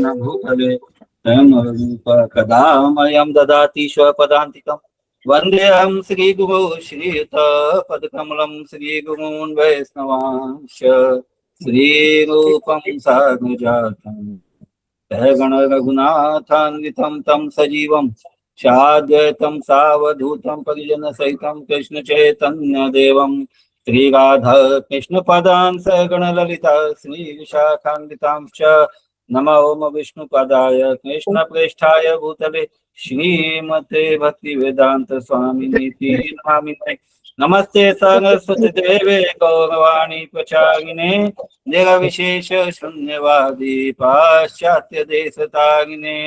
न भूतले रूप कदा मह्यं ददाति स्वपदान्तिकम् वन्देऽहं श्रीगुरो श्रीयुतपदकमलं श्रीगुरून् वैष्णवांश्च श्रीरूपं साग्रजातं सहगण रघुनाथान्वितं तं सजीवं साद्वैतं सावधूतं परिजनसहितं कृष्णचैतन्यदेवं श्रीराधा कृष्णपदान् सहगण ललिता श्रीविशाखान्वितांश्च नमो ओम विष्णुपदाय कृष्णप्रेष्ठाय भूतले श्रीमते भक्तिवेदांत स्वामिनीति नामिने नमस्ते सरस्वती देवे गौरवाणी प्रचारिणे निर्विशेष शून्यवादी पाश्चात्य देशतारिणे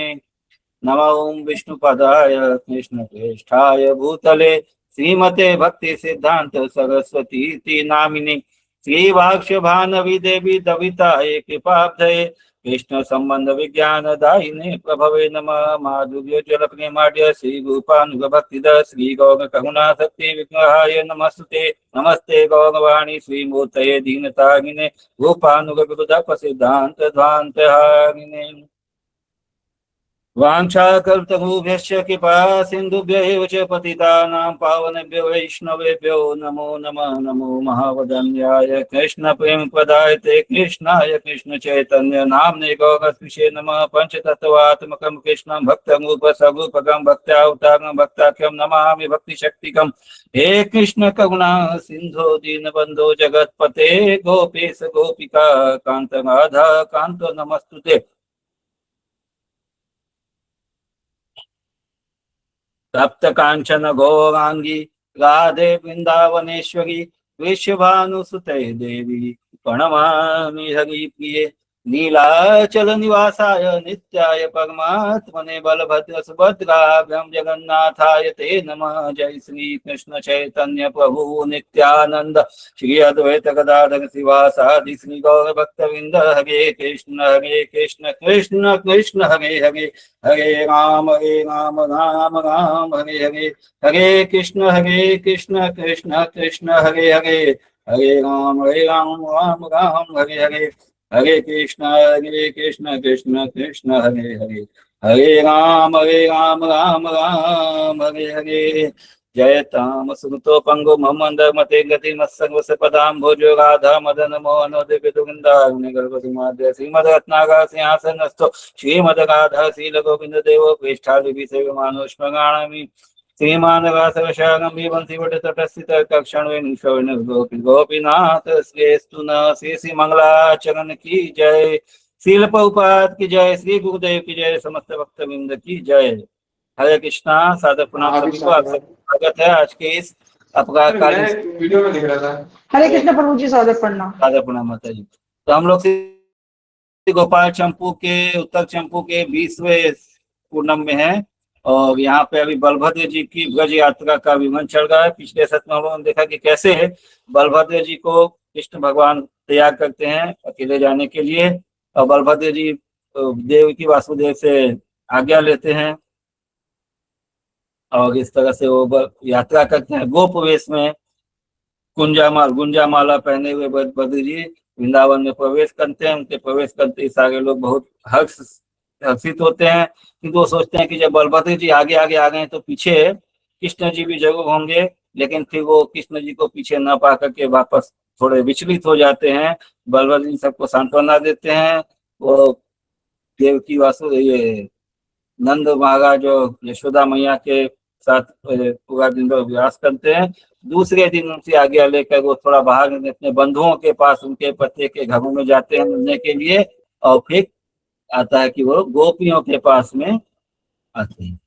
नमो ओम विष्णुपदाय कृष्णप्रेष्ठाय भूतले श्रीमते भक्ति सिद्धांत सरस्वती नामिने श्रीवाक्ष भानवी देवी दविताये कृपाब्धये कृष्ण संबंध विज्ञान दायिने प्रभवे नमः माधुर्य जल प्रेमाढ्य श्री रूपानुग भक्तिद श्री गौर करुणा शक्ति विग्रहाय नमस्ते नमस्ते गौरवाणी श्री मूर्तये दीनतारिणे रूपानुग विबुध प्रसिद्धांत ध्वांत हारिणे वाञ्छाकल्पतरुभ्यश्च कृपा सिन्धुभ्य एव च पतितानां पावनेभ्यो वैष्णवेभ्यो नमो नमः नमो महावदन्याय कृष्ण प्रेम पदायते कृष्णाय कृष्ण चैतन्य नाम्ने गौरस्विषे नमः पंचतत्वात्मकं कृष्णं भक्तरूप स्वरूपकं भक्त्यावतारं भक्ताख्यं नमामि भक्तिशक्तिकं हे कृष्ण करुणा सिन्धो दीनबन्धो जगत्पते गोपेश गोपिका कान्त राधा कान्त नमस्तुते तप्त कांचन गौरांगी राधे वृंदावनेश्वरी विश्वभानुसुते देवी प्रणमामि हरि प्रिये नीलाचल निवासाय नित्याय परमात्मने बलभद्र सुभद्राभ्यां जगन्नाथाय ते नमः जय श्री कृष्ण चैतन्य प्रभु नित्यानंद श्री अद्वैत गदाधर शिवासादि श्री गौर भक्तवृंद हरे कृष्ण कृष्ण कृष्ण हरे हरे हरे राम राम राम हरे हरे हरे कृष्ण कृष्ण कृष्ण हरे हरे हरे राम राम राम हरे हरे हरे कृष्ण कृष्ण कृष्ण हरे हरे हरे राम राम राम हरे हरे जयताम सुतो पंगु मोहम्मद मते गति मत्सर्वस पदाम भोजो राधा मदन मोहन दिव्य दुविंदाग्नि गर्भधि माध्य श्रीमद रत्नागर सिंहासनस्थो श्रीमद राधा शील गोविंद देव प्रेष्ठादि सेवमानो स्मरामि श्रीमान वासवशागंभी बंसीवट तटस्थित कक्षण गोपीनाथ श्रेष्ठु न श्री मंगलाचरण की जय शील प्रभुपाद की जय श्री गुरुदेव की जय समस्त भक्तवृंद की जय हरे कृष्णा सादर प्रणाम सभी को आप स्वागत है आज के इस अपराकालीन वीडियो में दिख रहा था। हरे कृष्ण प्रभु जी सादर प्रणाम माता जी। तो हम लोग गोपाल चंपू के उत्तर चंपू के 20वें पूर्णम में है और यहाँ पे अभी बलभद्र जी की ब्रज यात्रा का विवरण चल रहा है। पिछले सत्र में हम लोगों ने देखा कि कैसे बलभद्र जी को कृष्ण भगवान तैयार करते हैं अकेले जाने के लिए और बलभद्र जी देव की वासुदेव से आज्ञा लेते हैं और इस तरह से वो यात्रा करते हैं गोप वेश में गुंजामाला पहने हुए बलभद्र जी वृंदावन में प्रवेश करते हैं। उनके प्रवेश करते ही सारे लोग बहुत हर्षित होते हैं किंतु वो सोचते हैं कि जब बलभद्र जी आगे आगे आ गए तो पीछे कृष्ण जी भी जरूर होंगे, लेकिन फिर वो कृष्ण जी को पीछे न पा करके वापस थोड़े विचलित हो जाते हैं। बलभद्र जी सबको सांत्वना देते हैं। वो देवकी वासु ये नंद महाराज और यशोदा मैया के साथ पूरा दिन अभ्यास करते हैं। दूसरे दिन उनसे आज्ञा लेकर वो थोड़ा बाहर अपने बंधुओं के पास उनके पति के घरों में जाते हैं मिलने के लिए और फिर आता है कि वो गोपियों के पास में आते हैं।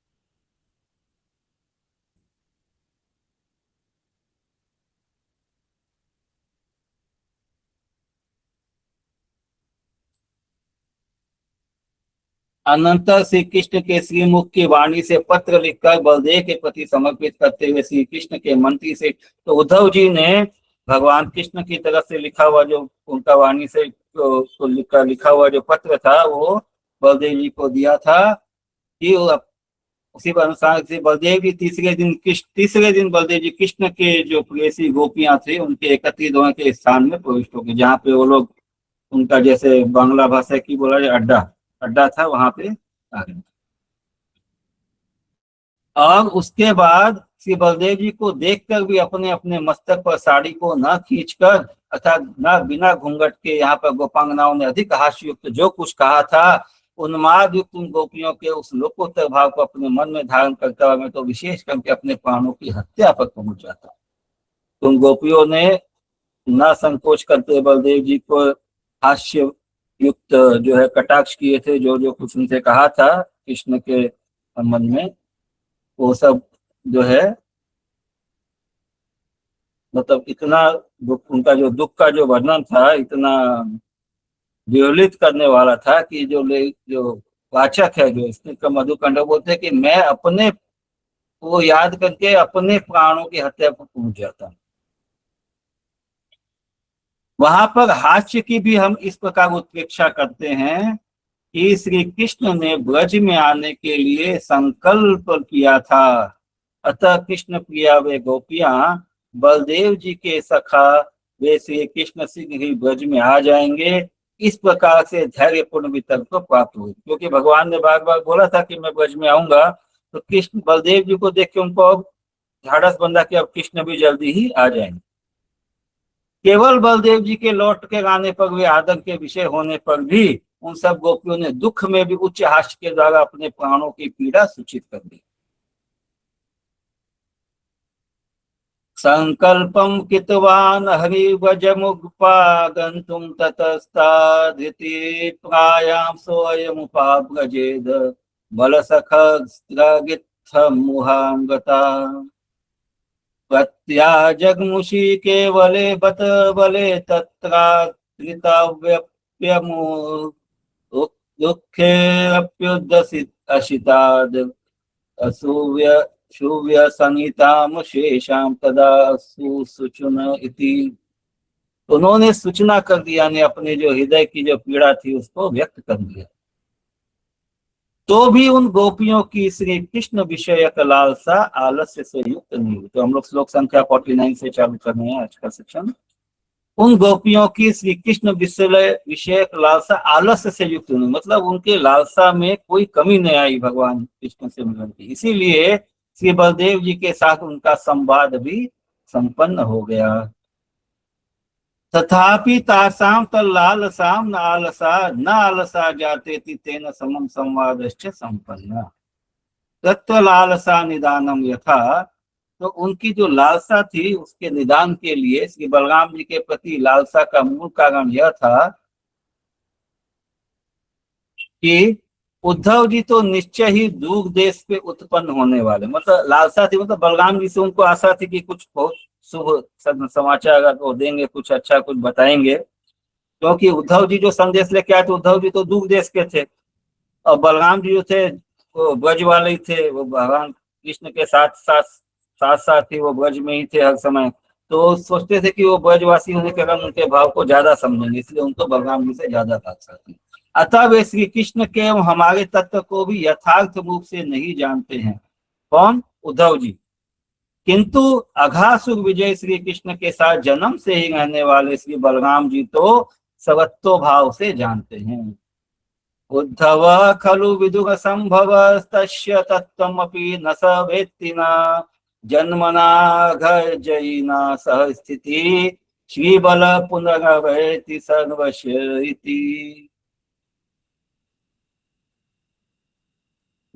अनंतर श्री कृष्ण के श्रीमुख की वाणी से पत्र लिखकर बलदेव के प्रति समर्पित करते हुए श्री कृष्ण के मंत्री से तो उद्धव जी ने भगवान कृष्ण की तरफ से लिखा हुआ जो उनका वाणी से लिखा हुआ जो पत्र था वो बलदेव जी को दिया था कि उसी अनुसार से बलदेव जी तीसरे दिन बलदेव जी कृष्ण के जो प्रेसी गोपियां थे उनके एकत्रित होने के स्थान में प्रविष्ट हो गए, जहाँ पे वो लोग उनका जैसे बांग्ला भाषा की बोला जाए अड्डा अड्डा था वहां पे आ गए। और उसके बाद श्री बलदेव जी को देखकर भी अपने अपने मस्तक पर साड़ी को न खींचकर अर्थात न बिना घूंघट के यहाँ पर गोपांगनाओं ने अधिक हास्ययुक्त जो कुछ कहा था, उन्माद युक्त उन गोपियों के उस लोकोत्तर भाव को अपने मन में धारण करता हुआ मैं तो विशेष करके अपने प्राणों की हत्या पर पहुंच जाता। उन गोपियों ने न संकोच करते बलदेव जी को हास्य युक्त जो है कटाक्ष किए थे, जो जो कुछ उनसे कहा था कृष्ण के संबंध में, वो सब जो है मतलब इतना उनका जो दुख का जो वर्णन था इतना विचलित करने वाला था कि जो वाचक है जो स्त्री का मधुकंठ बोलते हैं कि मैं अपने वो याद करके अपने प्राणों की हत्या पर पहुंच जाता। वहां पर हास्य की भी हम इस प्रकार उत्प्रेक्षा करते हैं कि श्री कृष्ण ने ब्रज में आने के लिए संकल्प किया था, अतः कृष्ण प्रिया वे गोपियां बलदेव जी के सखा वे श्री कृष्ण शीघ्र ही ब्रज में आ जाएंगे, इस प्रकार से धैर्यपूर्ण वितर्क को प्राप्त हुई। क्योंकि भगवान ने बार बार बोला था कि मैं ब्रज में आऊंगा, तो कृष्ण बलदेव जी को देख के उनको अब ढाढ़स बंधा कि अब कृष्ण भी जल्दी ही आ जाएंगे। केवल बलदेव जी के लौट के आने पर वे आदर के विषय होने पर भी उन सब गोपियों ने दुख में भी उच्च हास्य के द्वारा अपने प्राणों की पीड़ा सूचित कर दी। संकल्पम कृतवान हरिव्रजमुपागन्तुं ततस्ताधृति प्रायां सोऽयमुपाव्रजेद बलसखस्त्रगित्थमुहां गता प्रत्याजग्मुषि केवले बत बले तत्रात्रिताव्यप्यमु दुःखेऽप्युदसिताद् असूव्य शुव्य संहिताम शेषाम तदा सुचुन इति। उन्होंने सूचना कर दिया ने अपने जो हृदय की जो पीड़ा थी उसको व्यक्त कर दिया। तो भी उन गोपियों की श्री कृष्ण विषयक लालसा आलस्य से युक्त नहीं हुई। तो हम लोग श्लोक संख्या 49 से चालू कर रहे हैं आज का सेक्शन। उन गोपियों की श्री कृष्ण विषयक लालसा आलस्य से युक्त नहीं, मतलब उनके लालसा में कोई कमी नहीं आई भगवान कृष्ण से मिलने की, इसीलिए श्री बलदेव जी के साथ उनका संवाद भी संपन्न हो गया। तथापि तासाम तल्लालसाम न आलसा जाते तेन समम संवादश्च संपन्न तत्व लालसा निदानम यथा। तो उनकी जो लालसा थी उसके निदान के लिए श्री बलराम जी के प्रति लालसा का मूल कारण यह था कि उद्धव जी तो निश्चय ही दूर देश पे उत्पन्न होने वाले, मतलब लालसा थी, मतलब बलराम जी से उनको आशा थी कि कुछ बहुत शुभ समाचार अगर वो देंगे, कुछ अच्छा कुछ बताएंगे, क्योंकि उद्धव जी जो संदेश लेके आए थे, उद्धव जी तो दूर देश के थे और बलराम जी जो थे वो ब्रज वाले ही थे, वो भगवान कृष्ण के साथ साथ ही वो ब्रज में ही थे हर समय। तो सोचते थे कि वो ब्रजवासी होने के कारण उनके भाव को ज्यादा समझेंगे, इसलिए उनको बलराम जी से ज्यादा लालसा थी। अतः वे श्री कृष्ण के एवं हमारे तत्व को भी यथार्थ रूप से नहीं जानते हैं। कौन? उद्धव जी। किंतु अघासुर विजय श्री कृष्ण के साथ जन्म से ही रहने वाले श्री बलराम जी तो सर्वतो भाव से जानते हैं। उद्धव खलु विदुर संभव तस्य तत्त्वमपि न स वेत्ति न जन्मना घजयिना सह स्थिति श्री बल पुनर्वैति सर्वस्य इति।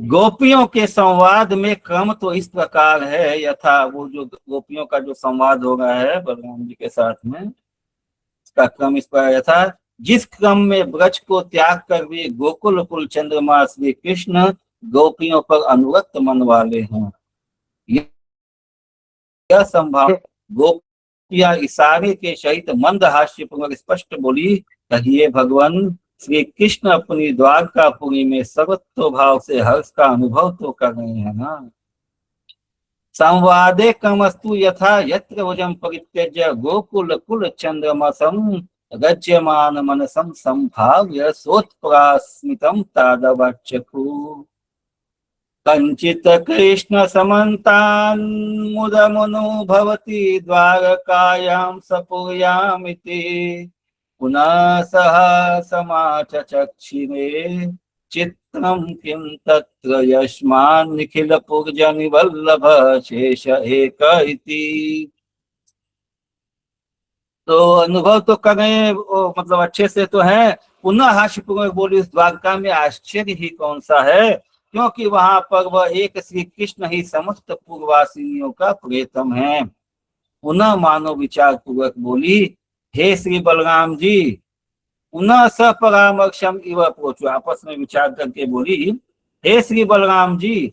गोपियों के संवाद में क्रम तो इस प्रकार है, यथा वो जो गोपियों का जो संवाद हो रहा है बलराम जी के साथ में, इसका क्रम इस प्रकार यथा जिस क्रम में ब्रज को त्याग कर भी गोकुल कुल चंद्रमा श्री कृष्ण गोपियों पर अनुरक्त मन वाले हैं, यह संभाव गोपियां इशारे के सहित मंद हास्य पूर्वक स्पष्ट बोली, कहिए भगवान श्री कृष्ण अपनी द्वारकापुरी में सर्वतो भाव से हर्ष का अनुभव तो कर रहे हैं ना। संवादे क्रमस्तु यथा यत्र वजम परित्यज्य गोकुल कुल चंद्रमसम गज्यमान मनसम संभाव्य सोत्प्रास्मितम तादवचखु कंचित कृष्ण समन्तान् मुदमनुभवति द्वारकायां सपुर्यामिति पुनः सह समाचचक्षिरे चित्रम किम तत्र यस्मान् निखिल पुरजनि वल्लभ शेष एक इति। तो अनुभव तो कर रहे हैं, मतलब अच्छे से तो है। पुनः हास्यपूर्वक बोली, उस द्वारका में आश्चर्य ही कौन सा है, क्योंकि वहां पर वह एक श्री कृष्ण ही समस्त पूर्ववासिनियों का प्रियतम है। पुनः मानव विचार पूर्वक बोली, हे श्री बलराम जी, पुनः सपरामर्शम इव अप्रोचो, आपस में विचार करके बोली, हे श्री बलराम जी,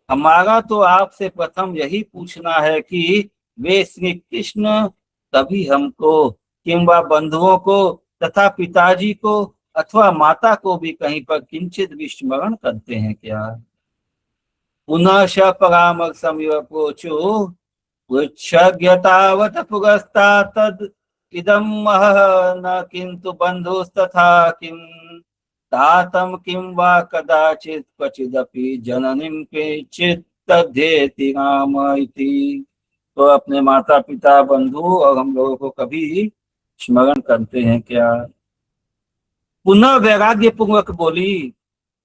हमारा तो आपसे प्रथम यही पूछना है कि वे श्री कृष्ण तभी हमको किंबा बंधुओं को तथा पिताजी को अथवा माता को भी कहीं पर किंचित विस्मरण करते हैं क्या। पुनः स परामर्शम इव अप्रोचो पृच्छ्यतावत पुरस्तात् तद् इदं महः न किंतु बंधुस्तथा किं तातम किं वा कदाचित् क्वचिदपि जननीं केचित् तद्धेति राम इति। तो अपने माता पिता बंधु और हम लोगों को कभी स्मरण करते हैं क्या। पुनः वैराग्य पूर्वक बोली,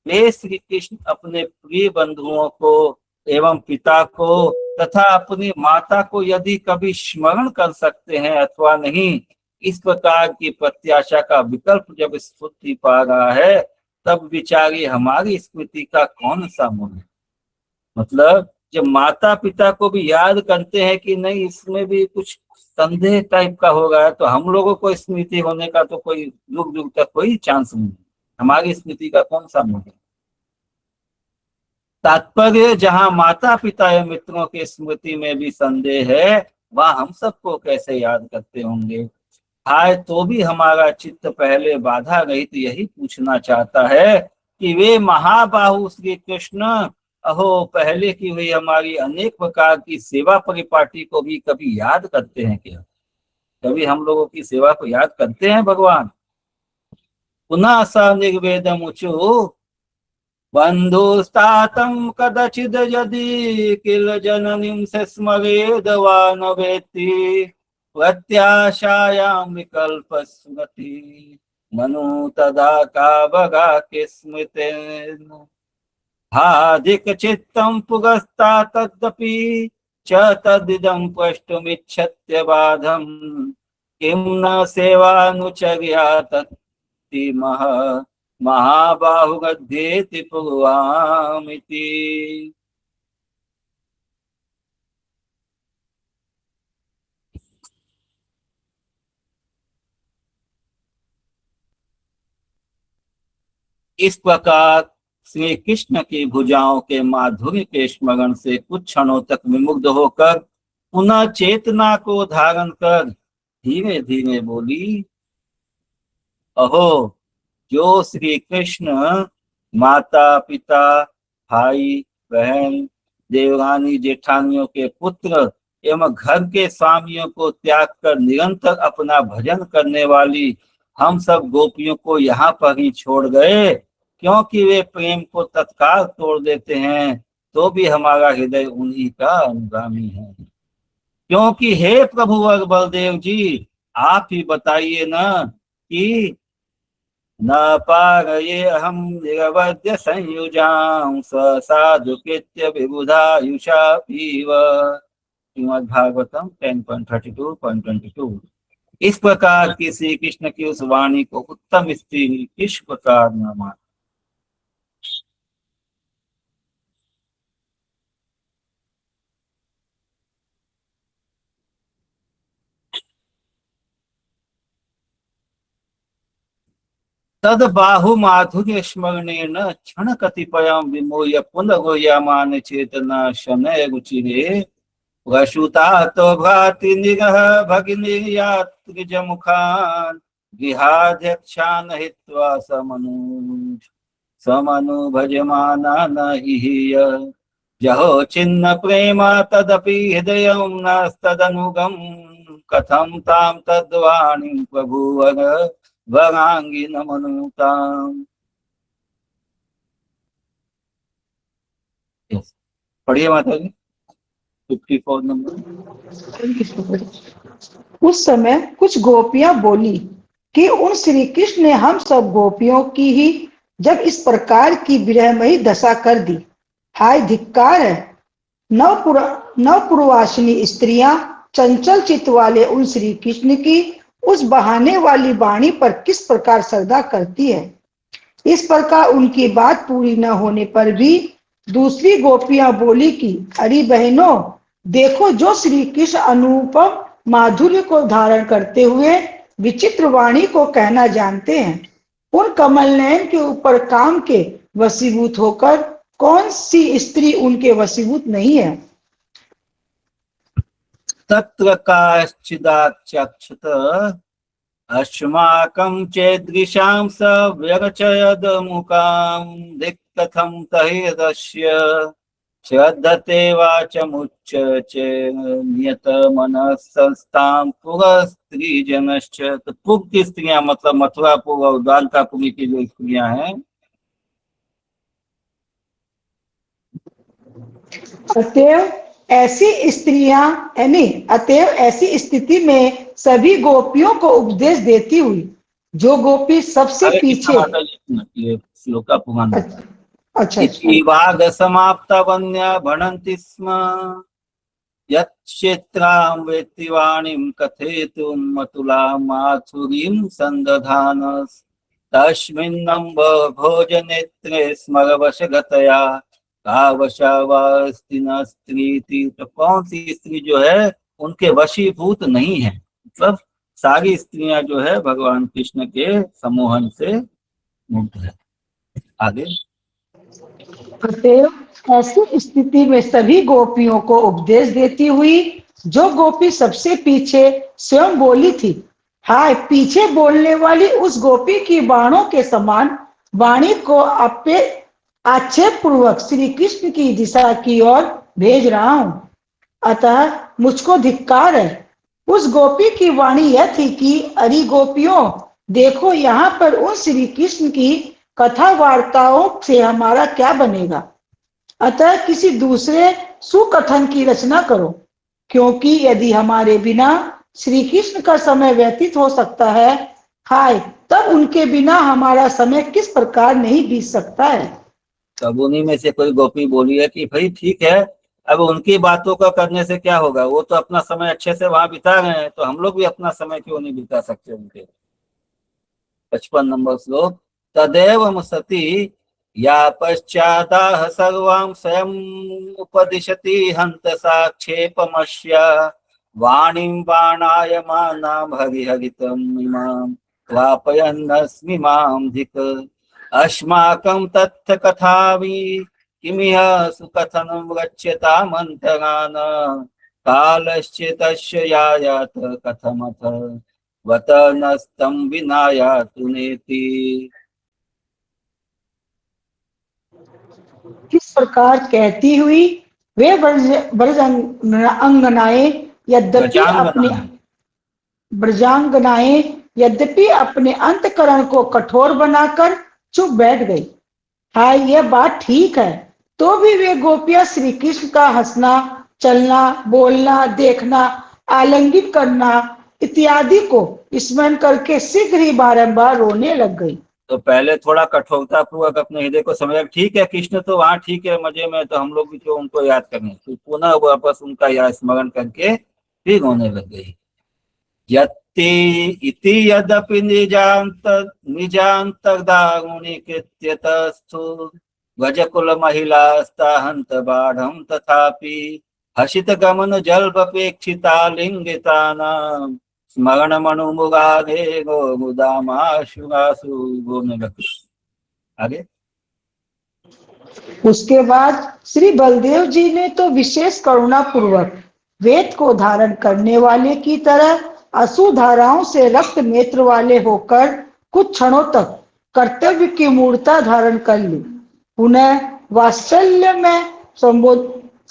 वे श्री कृष्ण अपने प्रिय बंधुओं को एवं पिता को तथा अपनी माता को यदि कभी स्मरण कर सकते हैं अथवा नहीं, इस प्रकार की प्रत्याशा का विकल्प जब स्फूर्ति पा रहा है, तब विचारी हमारी स्मृति का कौन सा मूल्य। मतलब जब माता पिता को भी याद करते हैं कि नहीं, इसमें भी कुछ संदेह टाइप का हो रहा है, तो हम लोगों को स्मृति होने का तो कोई युग युग तक कोई चांस नहीं, हमारी स्मृति का कौन सा मूल्य। तात्पर्य, जहां माता पिता या मित्रों के स्मृति में भी संदेह है, वह हम सबको कैसे याद करते होंगे। आए तो भी हमारा चित्त पहले बाधा रहित यही पूछना चाहता है कि वे महाबाहु श्री कृष्ण अहो पहले की हुई हमारी अनेक प्रकार की सेवा परिपाटी को भी कभी याद करते हैं क्या। कभी हम लोगों की सेवा को याद करते हैं भगवान। पुनः स निर्वेदम उचु बंधुस्तातं कदाचिद यदि किल जननीं से स्मरेद वा न वेत्ति प्रत्याशायां विकल्प स्मृति मनु तदा का बगा के स्मृतेन हाधिक चित्तं पुरस्ता तदपि च तदिदं प्रष्टुमिच्छत्य बाधं किं न सेवानुचर्या तत्ति महाबाहुगद्धेति पूर्वामिति। इस प्रकार श्री कृष्ण की भुजाओं के माधुर्य के स्मरण से कुछ क्षणों तक विमुग्ध होकर पुनः चेतना को धारण कर धीरे धीरे बोली, अहो जो श्री कृष्ण माता पिता भाई बहन देवरानी जेठानियों के पुत्र एवं घर के स्वामियों को त्याग कर निरंतर अपना भजन करने वाली हम सब गोपियों को यहाँ पर ही छोड़ गए, क्योंकि वे प्रेम को तत्काल तोड़ देते हैं, तो भी हमारा हृदय उन्हीं का अनुगामी है। क्योंकि हे प्रभु और बलदेव जी, आप ही बताइए ना कि न पारये अहम निरवध्य संयुजां साधु कृत्य विबुधायुषा पीव। श्रीमद्भागवतम 10.32.22। इस प्रकार की श्री कृष्ण की उस वाणी को उत्तम स्त्री किस प्रकार न मान। तद बाहु माधुर्य स्मरणेन क्षण कतिपयं विमोह्य पुनर्गोह्यमान चेतना शनय रुचिरे वसुता तो भाति निरह भगिनीयात्रिजमुखान् गृहाध्यक्षान् हित्वा समनु भजमाना न इह जहो छिन्न प्रेमा तदपि हृदयं नास्तदनुगं कथं तां तद्वाणीं प्रभुवर वरांगी नमनुताम। पढ़िए माता जी 54 नंबर। उस समय कुछ गोपियां बोली कि उन श्री कृष्ण ने हम सब गोपियों की ही जब इस प्रकार की विरहमयी दशा कर दी। हाय धिक्कार है। नवपुरवासिनी स्त्रियां चंचल चित्त वाले उन श्री कृष्ण की उस बहाने वाली वाणी पर किस प्रकार श्रद्धा करती है। इस प्रकार उनकी बात पूरी न होने पर भी दूसरी गोपियां बोली कि अरे बहनों, देखो जो श्री कृष्ण अनुपम माधुर्य को धारण करते हुए विचित्र वाणी को कहना जानते हैं, उन कमल नयन के ऊपर काम के वशीभूत होकर कौन सी स्त्री उनके वशीभूत नहीं है। तत्र काश्चिदाचक्षत अस्माकं चेदृशां स व्यरचयद मुकां दिक्कथं तहिर्दस्य श्रद्धते वाचमुच्च च नियत मनस्संस्थां पुरस्त्रीजनश्च। तो पुर की स्त्रियां मतलब मथुरापुर और द्वारकापुरी की जो स्त्रियां हैं, अतएव ऐसी स्थिति में सभी गोपियों को उपदेश देती हुई जो गोपी सबसे पीछे। ये श्लोका पुराण अच्छा इति भाग समाप्ता वन्या भणन्ति स्म यत्क्षेत्रां वेत्ति वाणीं कथयितुं मतुलां माथुरीं संदधान तस्मिन्नम्ब भोजनेत्रे स्मरवशगतया कावशावास्ति न स्त्री। तो कौन सी स्त्री जो है उनके वशीभूत नहीं है, मतलब सारी स्त्रियां जो है भगवान कृष्ण के सम्मोहन से मुक्त है। आगे अतएव ऐसी स्थिति में सभी गोपियों को उपदेश देती हुई जो गोपी सबसे पीछे स्वयं बोली थी, हाय पीछे बोलने वाली उस गोपी की बाणों के समान वाणी को आक्षेप पूर्वक श्री कृष्ण की दिशा की ओर भेज रहा हूं। अतः मुझको धिक्कार है। उस गोपी की वाणी यह थी कि अरे गोपियों, देखो यहाँ पर उन श्री कृष्ण की कथा वार्ताओं से हमारा क्या बनेगा। अतः किसी दूसरे सुकथन की रचना करो, क्योंकि यदि हमारे बिना श्री कृष्ण का समय व्यतीत हो सकता है, हाय तब उनके बिना हमारा समय किस प्रकार नहीं बीत सकता है। तब उन्हीं में से कोई गोपी बोली है कि भाई ठीक है, अब उनकी बातों का करने से क्या होगा, वो तो अपना समय अच्छे से वहां बिता रहे हैं, तो हम लोग भी अपना समय क्यों नहीं बिता सकते उनके। 55 नंबर श्लोक तदेव सती या पश्चादाह सर्वां स्वयं उपदिशति हंत साक्षेपमस्य वाणीं बाणायमानां हरिहरितम् इमां वापयन्नस्मि मां धिक् अस्माकं तत्थ कथामि किमिह सुकथनं गच्छतामन्तरान् कालश्चितस्य यायात कथमथ वत नस्तं विनायातु नेति। इस प्रकार कहती हुई वे ब्रजांगनाएं यद्यपि अपने अंतकरण को कठोर बनाकर चुप बैठ गई। हाय यह बात ठीक है, तो भी वे गोपियां श्री कृष्ण का हंसना, चलना, बोलना, देखना, आलिंगन करना इत्यादि को स्मरण करके शीघ्र ही बारंबार रोने लग गई। तो पहले थोड़ा कठोरता पूर्वक अपने हृदय को समझा, ठीक है कृष्ण तो वहाँ ठीक है मजे में, तो हम लोग भी क्यों उनको याद करें। तो पुनः वापस उनका याद स्मरण करके फिर रोने लग गई। इति यद्यपि निजान्तर्दारुणी कृत्यतस्थु गजकुल महिलास्ता हंत बाढ़ं तथापि हसित गमन जल्पेक्षिता लिंगितानां स्मरण मनुमुगाधे गोमुदामाशुगासु गोने लगे। आगे उसके बाद श्री बलदेव जी ने तो विशेष करुणा पूर्वक वेद को धारण करने वाले की तरह अश्रुधाराओं से रक्त नेत्र वाले होकर कुछ क्षणों तक कर्तव्य की मूर्ता धारण कर ली। पुनः वात्सल्य में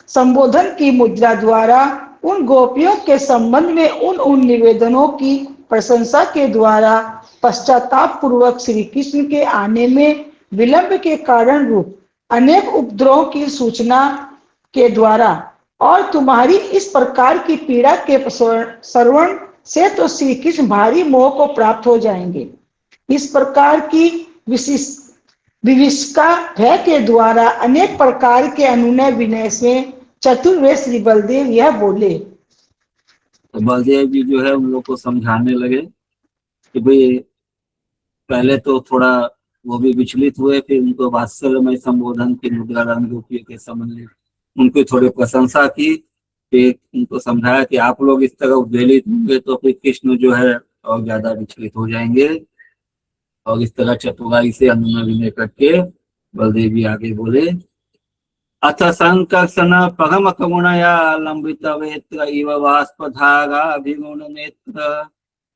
संबोधन की मुद्रा द्वारा उन गोपियों के संबंध में उन निवेदनों की प्रशंसा के द्वारा पश्चाताप पूर्वक श्री कृष्ण के आने में विलंब के कारण रूप अनेक उपद्रवों की सूचना के द्वारा और तुम्हारी इस प्रकार की पीड़ा के श्रवण से तो श्री कृष्ण भारी मोह को प्राप्त हो जाएंगे। इस प्रकार की विविष्का भय के द्वारा अनेक प्रकार के अनुनय विनय से चतुर्वेद श्री बलदेव यह बोले। तो बलदेव जी जो है उन लोग को समझाने लगे कि भाई पहले तो थोड़ा वो भी विचलित हुए, फिर उनको वात्सल्यमय संबोधन की मुद्रा गोपियों के समझ उनकी थोड़ी प्रशंसा की, फिर उनको समझाया कि आप लोग इस तरह उद्वेलित होंगे तो फिर कृष्ण जो है और ज्यादा विचलित हो जाएंगे। और इस तरह चतुराई से अनुनय विनय करके बलदेव जी आगे बोले, अथ संकर्षण परम करुणया लंबित वेत्र इव वाष्पधाराभिगुण नेत्र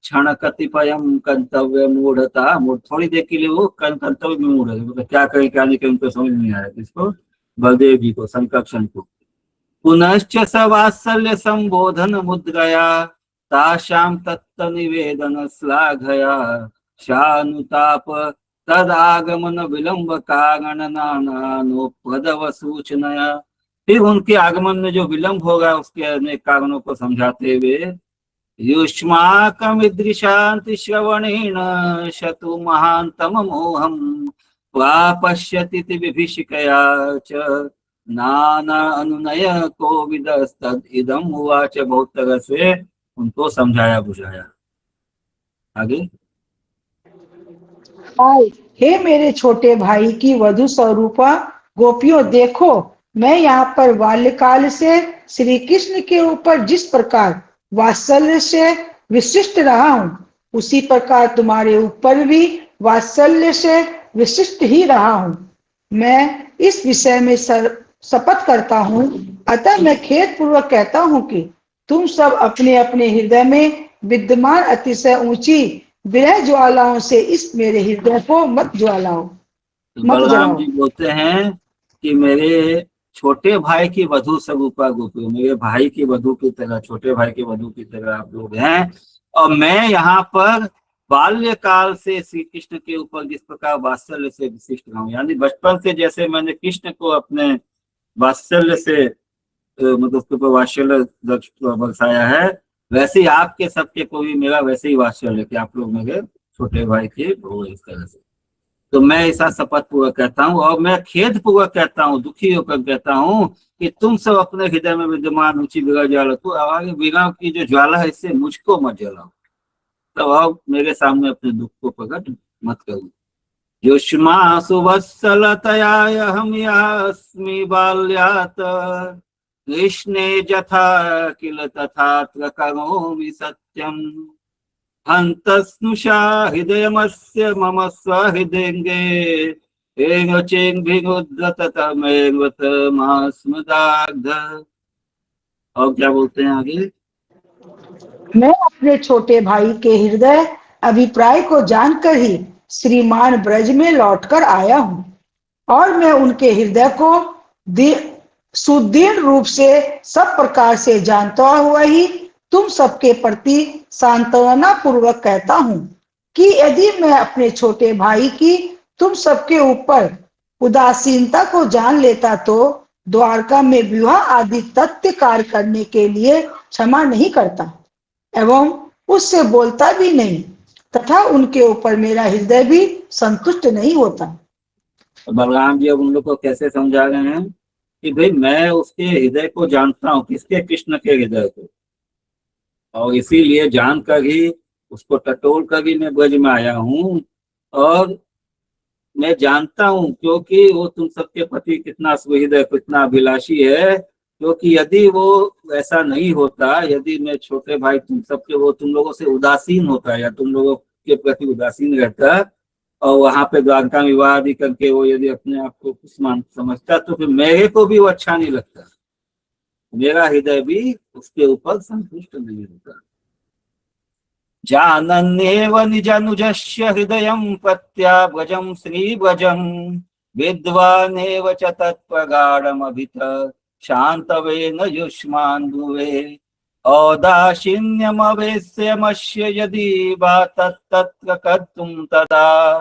क्षण कतिपयम कर्तव्य मूढ़ता। थोड़ी देर के लिए वो कर्तव्य में मूढ़ है, मतलब क्या करें क्या नहीं करें उनको समझ नहीं आया किसको, बलदेव जी को, संकर्षण को। पुनश्च स वात्सल्य संबोधन मुद्रया ताशां तत्त निवेदन श्लाघया शानुताप तदागमन विलंब कारण नानानोपदव सूचनया। फिर उनके आगमन में जो विलंब होगा उसके अनेक कारणों को समझाते हुए, युष्माकमिदृशान्ति श्रवणेन शतु महान्तम मोहम वापश्यति विभीषिकया च नाना अनुनय कोविदस्तद इदम उवाच। बहुत तरह से उनको समझाया बुझाया। आगे, हे मेरे छोटे भाई की वधु स्वरूपा गोपियों, देखो मैं यहाँ पर बाल्यकाल से श्री कृष्ण के ऊपर जिस प्रकार वात्सल्य से विशिष्ट रहा हूँ, उसी प्रकार तुम्हारे ऊपर भी वात्सल्य से विशिष्ट ही रहा हूँ। मैं इस विषय में शपथ करता हूँ, अतः मैं खेद पूर्वक कहता हूँ कि तुम सब अपने अपने हृदय में विद्यमान अतिशय ऊंची विरह ज्वालाओं से इस मेरे हृदय को मत ज्वालाओ, तो मत बलराम जलाओ। जी बोलते हैं कि मेरे छोटे भाई की वधु स्वरूपा गोपी, मेरे भाई की वधु की तरह, छोटे भाई की वधु की तरह आप लोग हैं। और मैं यहाँ पर बाल्यकाल से श्री कृष्ण के ऊपर जिस प्रकार वात्सल्य से विशिष्ट रहा हूँ, यानी बचपन से जैसे मैंने कृष्ण को अपने वात्सल्य से मतलब उसके ऊपर वात्सल्य बरसाया है, वैसे ही आपके सबके को भी मेरा वैसे ही वात्सल्य कि आप लोग मेरे छोटे भाई के वो इस तरह से। तो मैं ऐसा शपथ पूर्वक कहता हूँ और मैं खेद पूर्वक कहता हूँ, दुखी होकर कहता हूँ कि तुम सब अपने हृदय में विद्यमान ऊंची विरह ज्वाला, तो आगे विरह की जो ज्वाला है इससे मुझको मत जलाओ। तो अब मेरे सामने अपने दुख को प्रकट मत करो। युष्मा सुवत्सलतया हम यास्मि बाल्यात् कृष्णे जथा किल तथा करोमि सत्यम हन्तस्नुषा हृदयमस्य मम स्वहृदयङ्गे एव चेन्भिरुद्धततमेव मास्मदाग्ध। और क्या बोलते हैं आगे, मैं अपने छोटे भाई के हृदय अभिप्राय को जानकर ही श्रीमान ब्रज में लौटकर आया हूँ, और मैं उनके हृदय को सुदृढ़ रूप से सब प्रकार से जानता हुआ ही तुम सबके प्रति सांत्वना पूर्वक कहता हूँ कि यदि मैं अपने छोटे भाई की तुम सबके ऊपर उदासीनता को जान लेता तो द्वारका में विवाह आदि तथ्य कार्य करने के लिए क्षमा नहीं करता एवं उससे बोलता भी नहीं, तथा उनके ऊपर मेरा हृदय भी संतुष्ट नहीं होता। बलराम जी अब उन लोग को कैसे समझा रहे हैं कि भाई मैं उसके हृदय को जानता हूँ, किसके, कृष्ण के हृदय को, और इसीलिए जानकर ही उसको टटोल कर ही मैं ब्रज में आया हूँ। और मैं जानता हूँ क्योंकि वो तुम सबके प्रति कितना सुहृदय, कितना अभिलाषी है, क्योंकि यदि वो ऐसा नहीं होता, यदि मैं छोटे भाई तुम सबके वो तुम लोगों से उदासीन होता या तुम लोगों के प्रति उदासीन रहता और वहां पे द्वारका विवाह आदि करके वो यदि अपने आप को कुछ समझता तो फिर मेरे को भी वो अच्छा नहीं लगता, मेरा हृदय भी उसके ऊपर संतुष्ट नहीं होता। जानन्येव निजानुजस्य हृदयं प्रत्याव्रजं श्रीव्रजं विद्वानेव च तत्प्रगाढमभित शान्तवेन युष्मान् भुवे औदासीन्यमवेश्यमस्य यदि वा तत्तत्र कर्तुं तदा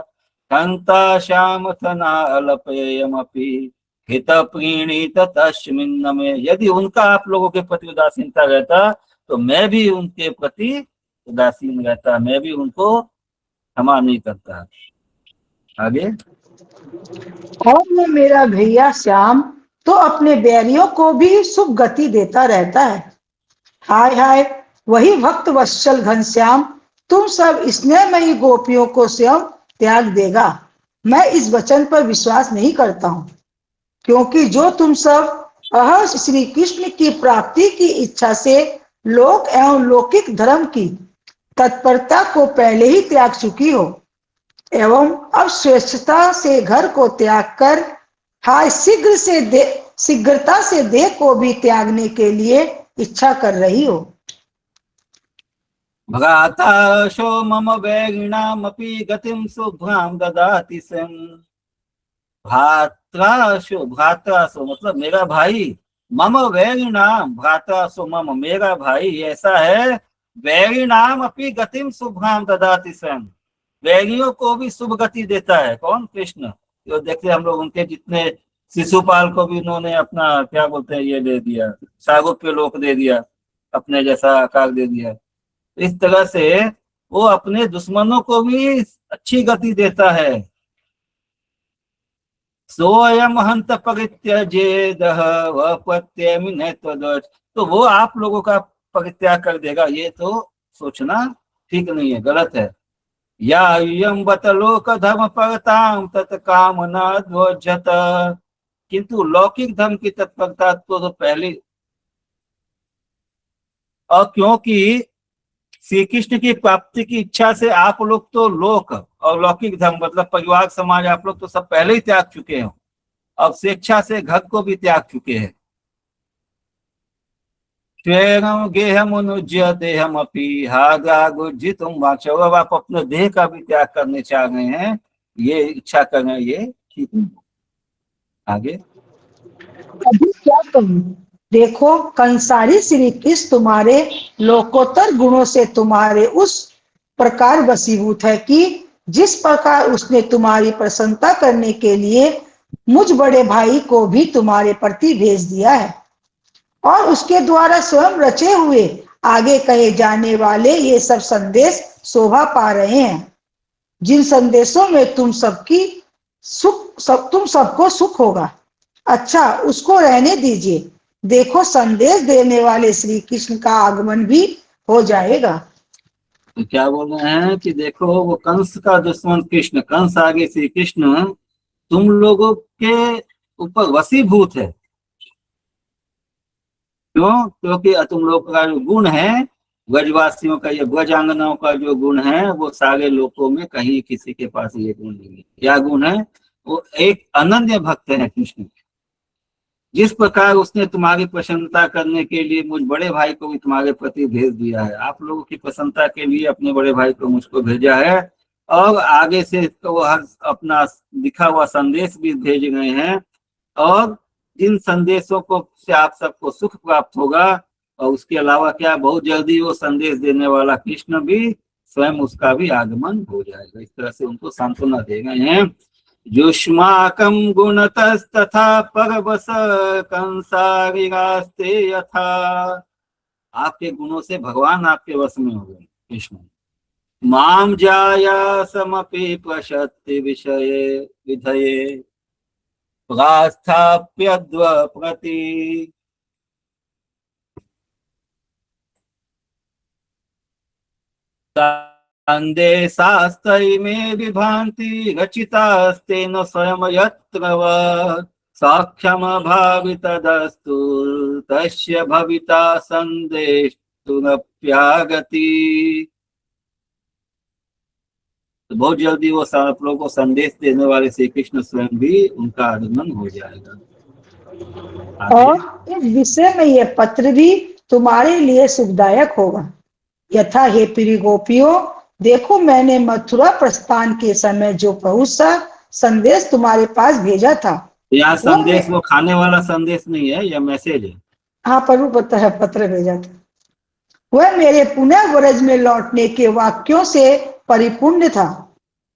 कान्ताशामथनालपेयमपि हितप्रीणीत तस्मिन् में। यदि उनका आप लोगों के प्रति उदासीनता रहता तो मैं भी उनके प्रति उदासीन रहता, मैं भी उनको क्षमा नहीं करता। आगे, और वो मेरा भैया श्याम तो अपने बैरियों को भी शुभ गति देता रहता है। हाय हाय, वही भक्त वत्सल घनश्याम तुम सब स्नेहमयी गोपियों को स्वयं त्याग देगा। मैं इस वचन पर विश्वास नहीं करता हूँ, क्योंकि जो तुम सब अह श्री कृष्ण की प्राप्ति की इच्छा से लोक एवं लौकिक धर्म की तत्परता को पहले ही त्याग चुकी हो, एवं अब स्वेच्छता से घर को त्याग कर हाय शीघ्रता से देह को भी त्यागने के लिए इच्छा कर रही हो। भ्राताशो मम वैरिणामपि गतिं शुभ्रां ददाति स्वयं। भ्रात्राशो मतलब मेरा भाई, मम वैरिणाम भ्रात्राशो मम मेरा भाई ऐसा है, वैरिणाम अपि गतिम शुभ्राम ददाति स्वयं, वैरियों को भी शुभ गति देता है। कौन? कृष्ण। तो देखते हम लोग उनके जितने शिशुपाल को भी उन्होंने अपना क्या बोलते हैं ये दे दिया, सागुप्य लोक दे दिया, अपने जैसा आकार दे दिया। इस तरह से वो अपने दुश्मनों को भी अच्छी गति देता है। सोयम हंत परित्यजेदह वप्रत्यमिन त्वदर्श, तो वो आप लोगों का परित्याग कर देगा, ये तो सोचना ठीक नहीं है, गलत है। या यम बत लोक धर्म परताम तत्कामना ध्वजत, किंतु लौकिक धर्म की तत्परता तो पहले, और क्योंकि श्री कृष्ण की प्राप्ति की इच्छा से आप लोग तो लोक और लौकिक धर्म मतलब परिवार समाज आप लोग तो सब पहले ही त्याग चुके हो, अब स्वेच्छा से घर को भी त्याग चुके हैं। गेहमुनुज्य देहम अपि हागागुज्जितुम वाचो, अब आप अपने देह का भी त्याग करने चाह रहे हैं, ये इच्छा कर रहे हैं, ये ठीक नहीं। आगे अभी क्या कहूं, देखो कंसारी श्री कृष्ण तुम्हारे लोकोत्तर गुणों से तुम्हारे उस प्रकार वशीभूत है कि जिस प्रकार उसने तुम्हारी प्रसन्नता करने के लिए मुझ बड़े भाई को भी तुम्हारे प्रति भेज दिया है, और उसके द्वारा स्वयं रचे हुए आगे कहे जाने वाले ये सब संदेश शोभा पा रहे हैं, जिन संदेशों में तुम सबको सुख होगा। अच्छा उसको रहने दीजिए, देखो संदेश देने वाले श्री कृष्ण का आगमन भी हो जाएगा। तो क्या बोल रहे हैं कि देखो वो कंस का दुश्मन कृष्ण, कंस आगे श्री कृष्ण तुम लोगों के ऊपर वशीभूत है। क्यों? क्योंकि तुम लोग का जो गुण है, ब्रजवासियों का, ये ब्रजांगनाओं का जो गुण है वो सारे लोगों में कहीं किसी के पास ये गुण नहीं है। क्या गुण है? वो एक अनन्य भक्त है कृष्ण। जिस प्रकार उसने तुम्हारी प्रसन्नता करने के लिए मुझ बड़े भाई को भी तुम्हारे प्रति भेज दिया है, आप लोगों की प्रसन्नता के लिए अपने बड़े भाई को मुझको भेजा है, और आगे से तो हर अपना लिखा हुआ संदेश भी भेज गए हैं, और जिन संदेशों को से आप सबको सुख प्राप्त होगा, और उसके अलावा क्या बहुत जल्दी वो संदेश देने वाला कृष्ण भी स्वयं उसका भी आगमन हो जाएगा। इस तरह से उनको सांत्वना दे गए हैं। युष्माकं गुणतस्तथा परवश कंसारिरास्ते यथा, आपके गुणों से भगवान आपके वश में हो गए कृष्ण। माम जाया समपि प्रशस्ति विषये विधये प्रास्थाप्यद्व प्रति, संदेशास्तै मे विभान्ति रचितास्तेन स्वयं यत्र साक्ष्यम भावितदस्तु तस्य भविता संदेशतु नप्यागति। तो बहुत जल्दी वो आप लोगों को संदेश देने वाले श्री कृष्ण स्वयं भी उनका आगमन हो जाएगा। और इस विषय में यह पत्र भी तुम्हारे लिए सुखदायक होगा। यथा हे प्रिय गोपियों, देखो मैंने मथुरा प्रस्थान के समय जो बहुत सा संदेश तुम्हारे पास भेजा था, यह संदेश वो खाने वाला संदेश नहीं है, यह मैसेज है। हाँ पर पता है पत्र भेजा था, वह मेरे पुनः व्रज में लौटने के वाक्यों से परिपूर्ण था।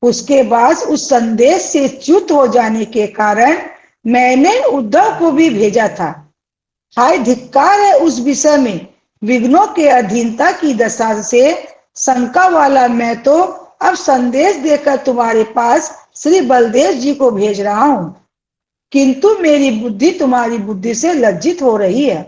उसके बाद उस संदेश से च्युत हो जाने के कारण मैंने उद्धव को भी भेजा था। हाय धिक्कार है उस विषय में, विघ्नों के अधीनता की दशा से शंका वाला मैं तो अब संदेश देकर तुम्हारे पास श्री बलदेव जी को भेज रहा हूं, किंतु मेरी बुद्धि तुम्हारी बुद्धि से लज्जित हो रही है।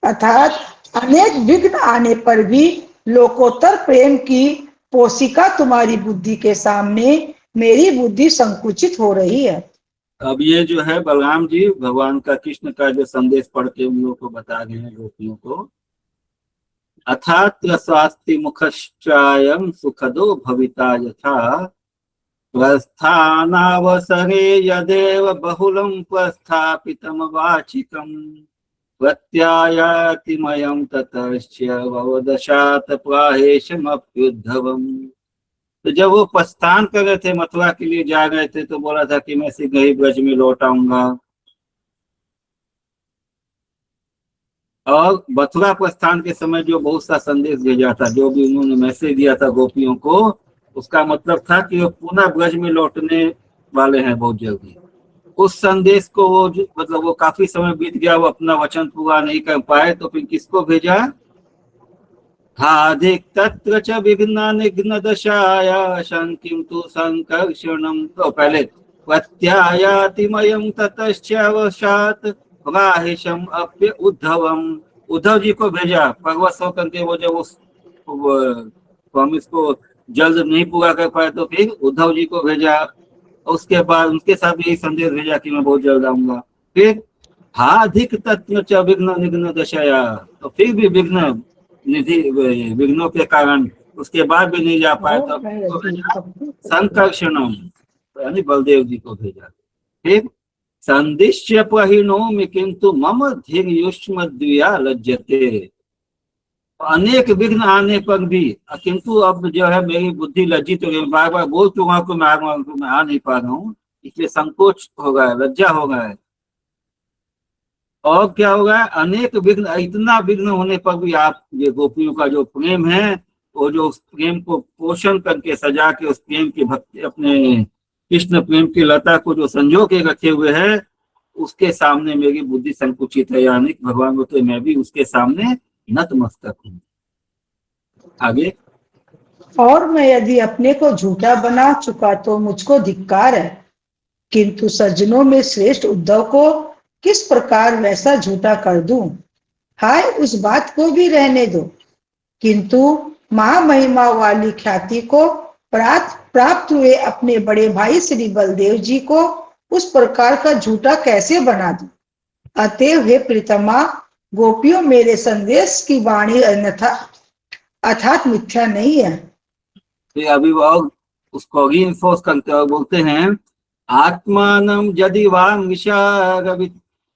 अर्थात अनेक विघ्न आने पर भी लोकोत्तर प्रेम की पोषिका तुम्हारी बुद्धि के सामने मेरी बुद्धि संकुचित हो रही है। अब ये जो है बलराम जी भगवान का कृष्ण का जो संदेश पढ़ के उन लोगों को बता रहे हैं गोपियों को। अथात्र स्वास्ति मुखश्चायं सुखदो भविता यथा प्रस्थानावसरे यदेव बहुलं प्रस्थापितं वाचिकं प्रत्यायातिमयं ततश्च भवदशात् प्राहेशमप्युद्धवम्। तो जब वो प्रस्थान कर रहे थे, मथुरा के लिए जा रहे थे, तो बोला था कि मैं शीघ्र ही ब्रज में लौट आऊंगा। और मथुरा प्रस्थान के समय जो बहुत सा संदेश भेजा था, जो भी उन्होंने मैसेज दिया था गोपियों को, उसका मतलब था कि वो पुनः ब्रज में लौटने वाले हैं बहुत जल्दी। उस संदेश को वो मतलब वो काफी समय बीत गया, वो अपना वचन पूरा नहीं कर पाए, तो फिर किसको भेजा? हाधिक तत्र च विघ्न निघ्न दशाया शंकिं तु संकर्षणं। तो पहले प्रत्यायातिमयं ततश्चावशात् प्राहिशम अप्य उद्धवम। उद्धव जी को भेजा भगवत होकर के, वो जब उस प्रॉमिस को जल्द नहीं पूरा कर पाए तो फिर उद्धव जी को भेजा। उसके बाद उनके साथ भी यही संदेश भेजा कि मैं बहुत जल्द आऊंगा। फिर हाधिक तत्व च विघ्न निघ्न दशया, तो फिर भी विघ्न निधि विघ्नों के कारण उसके बाद भी नहीं जा पाए, तो संकर्षणम यानी बलदेव जी को भेजा। फिर संदिश्य प्रहीणोमि किंतु मम धीर युष्म द्विया लज्जते। अनेक विघ्न आने पर भी किंतु अब जो है मेरी बुद्धि लज्जित हो गई, बार बार बोल चुका हूं कि मैं आ नहीं पा रहा हूँ, इसलिए संकोच हो गया, लज्जा हो गया है। और क्या होगा? अनेक विघ्न, इतना विघ्न होने पर भी आप ये गोपियों का जो प्रेम है, वो जो उस प्रेम को पोषण करके सजा के उस प्रेम की भक्ति, अपने कृष्ण प्रेम की लता को जो संजो के रखे हुए है, उसके सामने मेरी बुद्धि संकुचित है, यानी भगवान बोलते मैं भी उसके सामने नतमस्तक हूँ। आगे, और मैं यदि अपने को झूठा बना चुका तो मुझको धिक्कार है, किंतु सज्जनों में श्रेष्ठ उद्धव को किस प्रकार वैसा झूठा कर दूं? हाय, उस बात को भी रहने दो, किंतु महामहिमा वाली ख्याति को प्राप्त हुए अपने बड़े भाई श्री बलदेव जी को उस प्रकार का झूठा कैसे बना दूं? अतएव हे प्रीतमा गोपियों, मेरे संदेश की वाणी अन्यथा अर्थात मिथ्या नहीं है। तो अभी वो उसको रीइंफोर्स करते और बोलते हैं आत्मानं यदि वांगिषा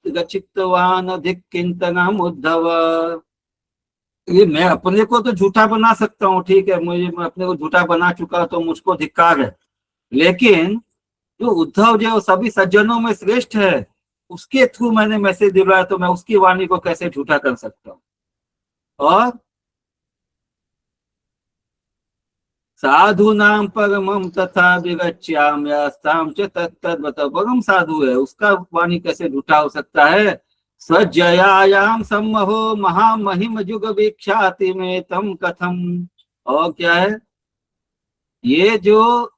गचितवान अधिकिंतनम उद्धव। ये मैं अपने को तो झूठा बना सकता हूँ, ठीक है, मुझे मैं अपने को झूठा बना चुका तो मुझको धिक्कार है, लेकिन जो उद्धव जो सभी सज्जनों में श्रेष्ठ है, उसके थ्रू मैंने मैसेज दिलवाया, तो मैं उसकी वाणी को कैसे झूठा कर सकता हूँ? और साधु नाम परमम तथा विगच्छाम्यास्ताम च तत्तद्वत। परम साधु है, उसका वाणी कैसे झूठा हो सकता है? स्वजयायाम सम्महो महामहिम युग विख्याति में तम कथम। और क्या है? ये जो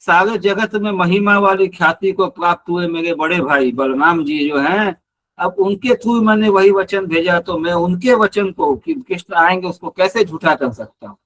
सारे जगत में महिमा वाली ख्याति को प्राप्त हुए मेरे बड़े भाई बलराम जी जो हैं, अब उनके थ्रू मैंने वही वचन भेजा, तो मैं उनके वचन को कि कृष्ण आएंगे उसको कैसे झूठा कर सकता हूँ?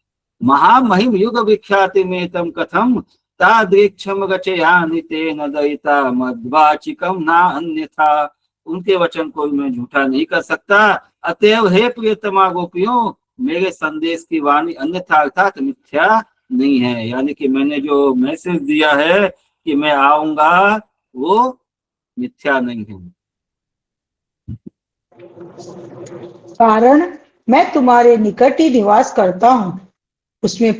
महामहिम युग विख्याति में तम कथम तादृक्षम रचयानि तेन दयिता मद्वाचिकम ना अन्यथा। उनके वचन को मैं झूठा नहीं कर सकता। अतएव हे प्रियतमा गोपियों, मेरे संदेश की वाणी अन्यथा अर्थात मिथ्या नहीं है, यानी कि मैंने जो मैसेज दिया है कि मैं आऊंगा वो मिथ्या नहीं है। कारण मैं तुम्हारे निकट ही निवास करता हूँ, उसमें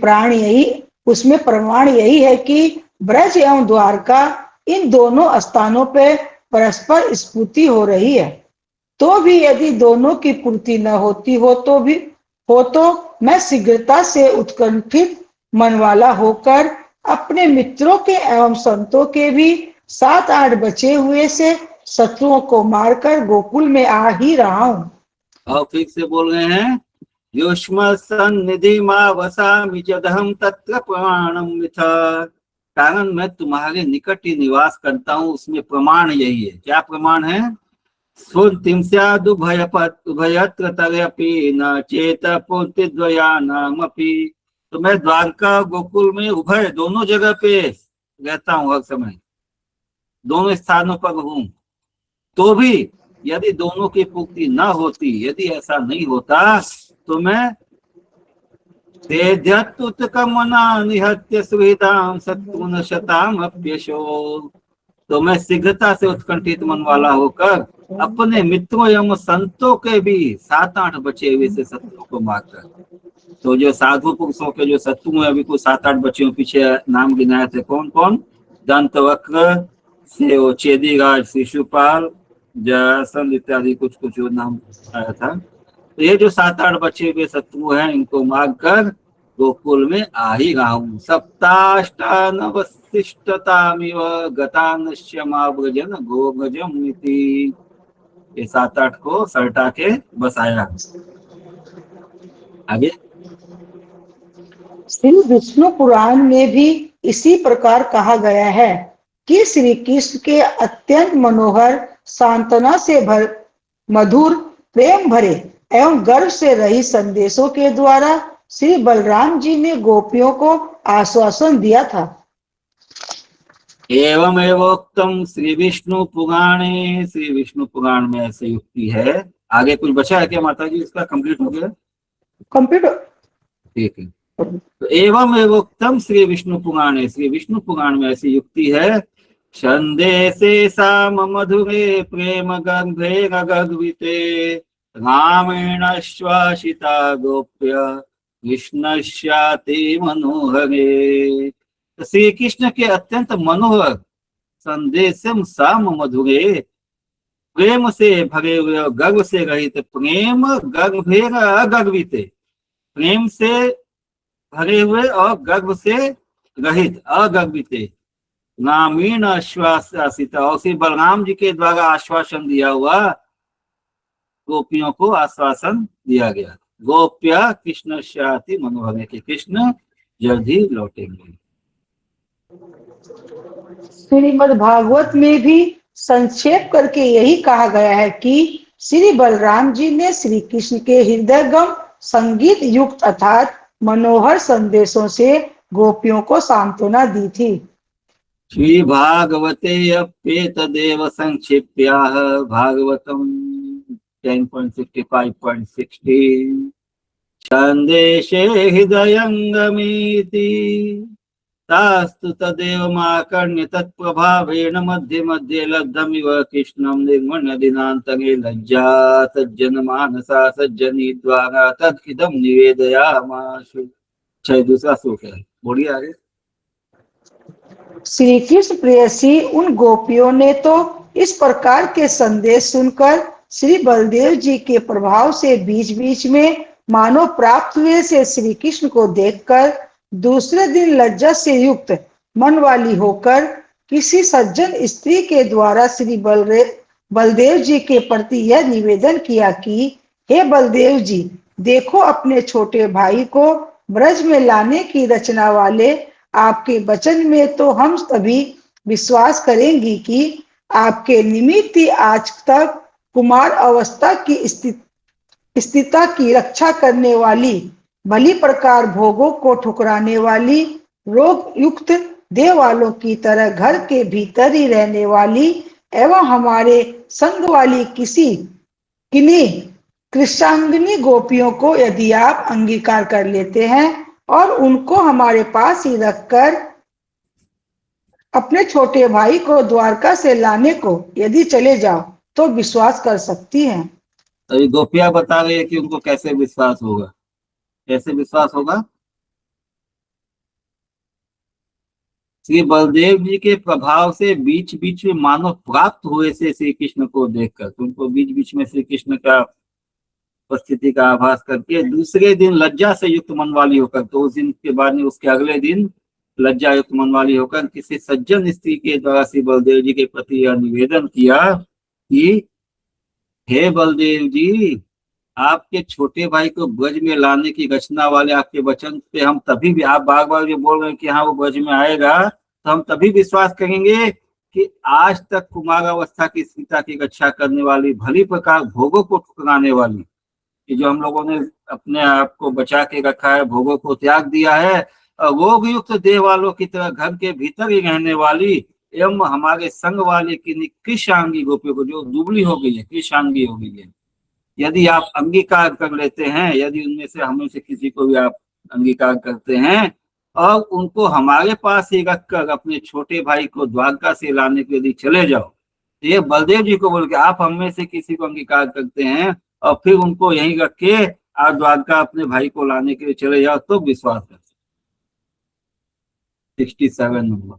प्रमाण यही है कि ब्रज एवं द्वारका इन दोनों स्थानों पे परस्पर स्फूर्ति हो रही है। तो भी यदि दोनों की पूर्ति न होती हो तो मैं शीघ्रता से उत्कंठित मन वाला होकर अपने मित्रों के एवं संतों के भी 7-8 बचे हुए से शत्रुओं को मारकर गोकुल में आ ही रहा हूँ। और फिर से बोल रहे हैं युष्म सन्निधि वसामि जदहम तत्र प्राणम मिथा कारण मैं तुम्हारे निकट ही निवास करता हूँ, उसमें प्रमाण यही है। क्या प्रमाण है? सुतिम उभयत्र तरपि न चेत पूर्तिद्वयानामपि। तो मैं द्वारका गोकुल में उभय दोनों जगह पे रहता हूँ, हर समय दोनों स्थानों पर हूँ। तो भी यदि दोनों की पूर्ति न होती, यदि ऐसा नहीं होता, तो मैं तेध्यत्तुतकमना निहत्य सुहृदाम शत्रुन शताम अप्यशो। तो मैं शीघ्रता से उत्कंठित मन वाला होकर अपने मित्रों एवं संतों के भी 7-8 बचे हुए से शत्रुओं को मारकर। तो जो साधु पुरुषों के जो शत्रु हैं, अभी कुछ 7-8 बच्चियों पीछे नाम गिनाए थे। कौन कौन? दंतवक्र से वो चेदीराज, शिशुपाल, जरासंध इत्यादि कुछ कुछ नाम आया था। तो ये जो 7-8 बचे हुए शत्रु हैं, इनको मारकर गोकुल में आ ही रहा हूँ। सप्ताष्टानवशिष्टतामिव गतानश्यमाव्रजन गोगजम इति। ये 7-8 को सल्टा के बसाया। आगे श्री विष्णु पुराण में भी इसी प्रकार कहा गया है कि श्री कृष्ण के अत्यंत मनोहर, सांत्वना से मधुर, प्रेम भरे एवं गर्व से रहित संदेशों के द्वारा श्री बलराम जी ने गोपियों को आश्वासन दिया था। एवमेवोक्तम श्री विष्णु पुराणे। श्री विष्णु पुराण में ऐसे युक्ति है। आगे कुछ बचा है क्या माता जी? इसका कंप्लीट हो गया? कंप्यूटर ठीक है। तो एवं एवोक्तम श्री विष्णु पुराणे, श्री विष्णु पुराण में ऐसी युक्ति है। संदेशे साम मधुरे प्रेम गर्भे गगविते रामेण श्वासिता गोप्य कृष्णस्याति मनोहरे। तो श्री कृष्ण के अत्यंत मनोहर संदेशम साम मधुरे, प्रेम से भरे हुए, गर्भ से रहित, प्रेम गर्भे अगर्विते, प्रेम से भरे हुए और गर्भ से रहित, अगर्विते, ग्रामीण आश्वासित, और श्री बलराम जी के द्वारा आश्वासन दिया हुआ गोपियों को आश्वासन दिया गया। गोप्या कृष्ण श्याति मनोहर, के कृष्ण जल्द ही लौटेंगे। श्रीमद् भागवत में भी संक्षेप करके यही कहा गया है कि श्री बलराम जी ने श्री कृष्ण के हृदयगम संगीत युक्त अर्थात मनोहर संदेशों से गोपियों को सांत्वना दी थी। श्री भागवते अप्येतदेव संक्षिप्याः भागवतम 10.65.16 संदेशे हृदयंगमीति तास्तु तदेवमाकर्ण्य तत्प्रभावेण मध्ये मध्ये लब्धमिव कृष्णं निर्मण्य दिनान्तरे लज्जा तज्जनमानसा सज्जनी द्वारा तद्खिदं निवेदयामाशु। दूसरा श्लोक है, बोलिए आगे। श्री कृष्ण प्रेयसी उन गोपियों ने तो इस प्रकार के संदेश सुनकर श्री बलदेव जी के प्रभाव से बीच बीच में मानो प्राप्त हुए से श्री कृष्ण को देखकर दूसरे दिन लज्जा से युक्त मन वाली होकर किसी सज्जन स्त्री के द्वारा श्री बलदेव जी के प्रति यह निवेदन किया कि हे बलदेव जी, देखो अपने छोटे भाई को ब्रज में लाने की रचना वाले आपके वचन में तो हम सभी विश्वास करेंगे कि आपके निमित्त ही आज तक कुमार अवस्था की स्थिति की रक्षा करने वाली, भली प्रकार भोगों को ठुकराने वाली, रोग युक्त देह वालों की तरह घर के भीतर ही रहने वाली एवं हमारे संग वाली किन्हीं कृष्णांगिनी गोपियों को यदि आप अंगीकार कर लेते हैं और उनको हमारे पास ही रखकर अपने छोटे भाई को द्वारका से लाने को यदि चले जाओ तो विश्वास कर सकती हैं। अभी गोपियां बता रही है कि उनको कैसे विश्वास होगा। कैसे विश्वास होगा? श्री बलदेव जी के प्रभाव से बीच बीच में मानव प्राप्त हुए से श्री कृष्ण को देखकर, तुमको बीच बीच में श्री कृष्ण का उपस्थिति का आभास करके दूसरे दिन लज्जा से युक्त मन वाली होकर, तो उस दिन के बाद में उसके अगले दिन लज्जा युक्त मन वाली होकर किसी सज्जन स्त्री के द्वारा श्री बलदेव जी के प्रति यह निवेदन किया कि हे बलदेव जी, आपके छोटे भाई को ब्रज में लाने की रचना वाले आपके वचन पे हम तभी भी, आप बार बार जो बोल रहे हैं कि हाँ वो ब्रज में आएगा, तो हम तभी विश्वास करेंगे कि आज तक कुमारावस्था की सीता की रक्षा करने वाली, भली प्रकार भोगों को ठुकराने वाली, कि जो हम लोगों ने अपने आप को बचा के रखा है, भोगों को त्याग दिया है, और रोग युक्त देह वालों की तरह घर के भीतर ही रहने वाली एवं हमारे संग वाली की कृष्णांगी गोपियों को, जो दुबली हो गई है, कृष्णांगी हो गई है, यदि आप अंगीकार कर लेते हैं, यदि उनमें से हमें से किसी को भी आप अंगीकार करते हैं और उनको हमारे पास ही रखकर अपने छोटे भाई को द्वारका से लाने के लिए चले जाओ, तो ये बलदेव जी को बोल के आप हम में से किसी को अंगीकार करते हैं और फिर उनको यहीं रख के आप द्वारका अपने भाई को लाने के लिए चले जाओ, तो विश्वास कर। 67 नंबर।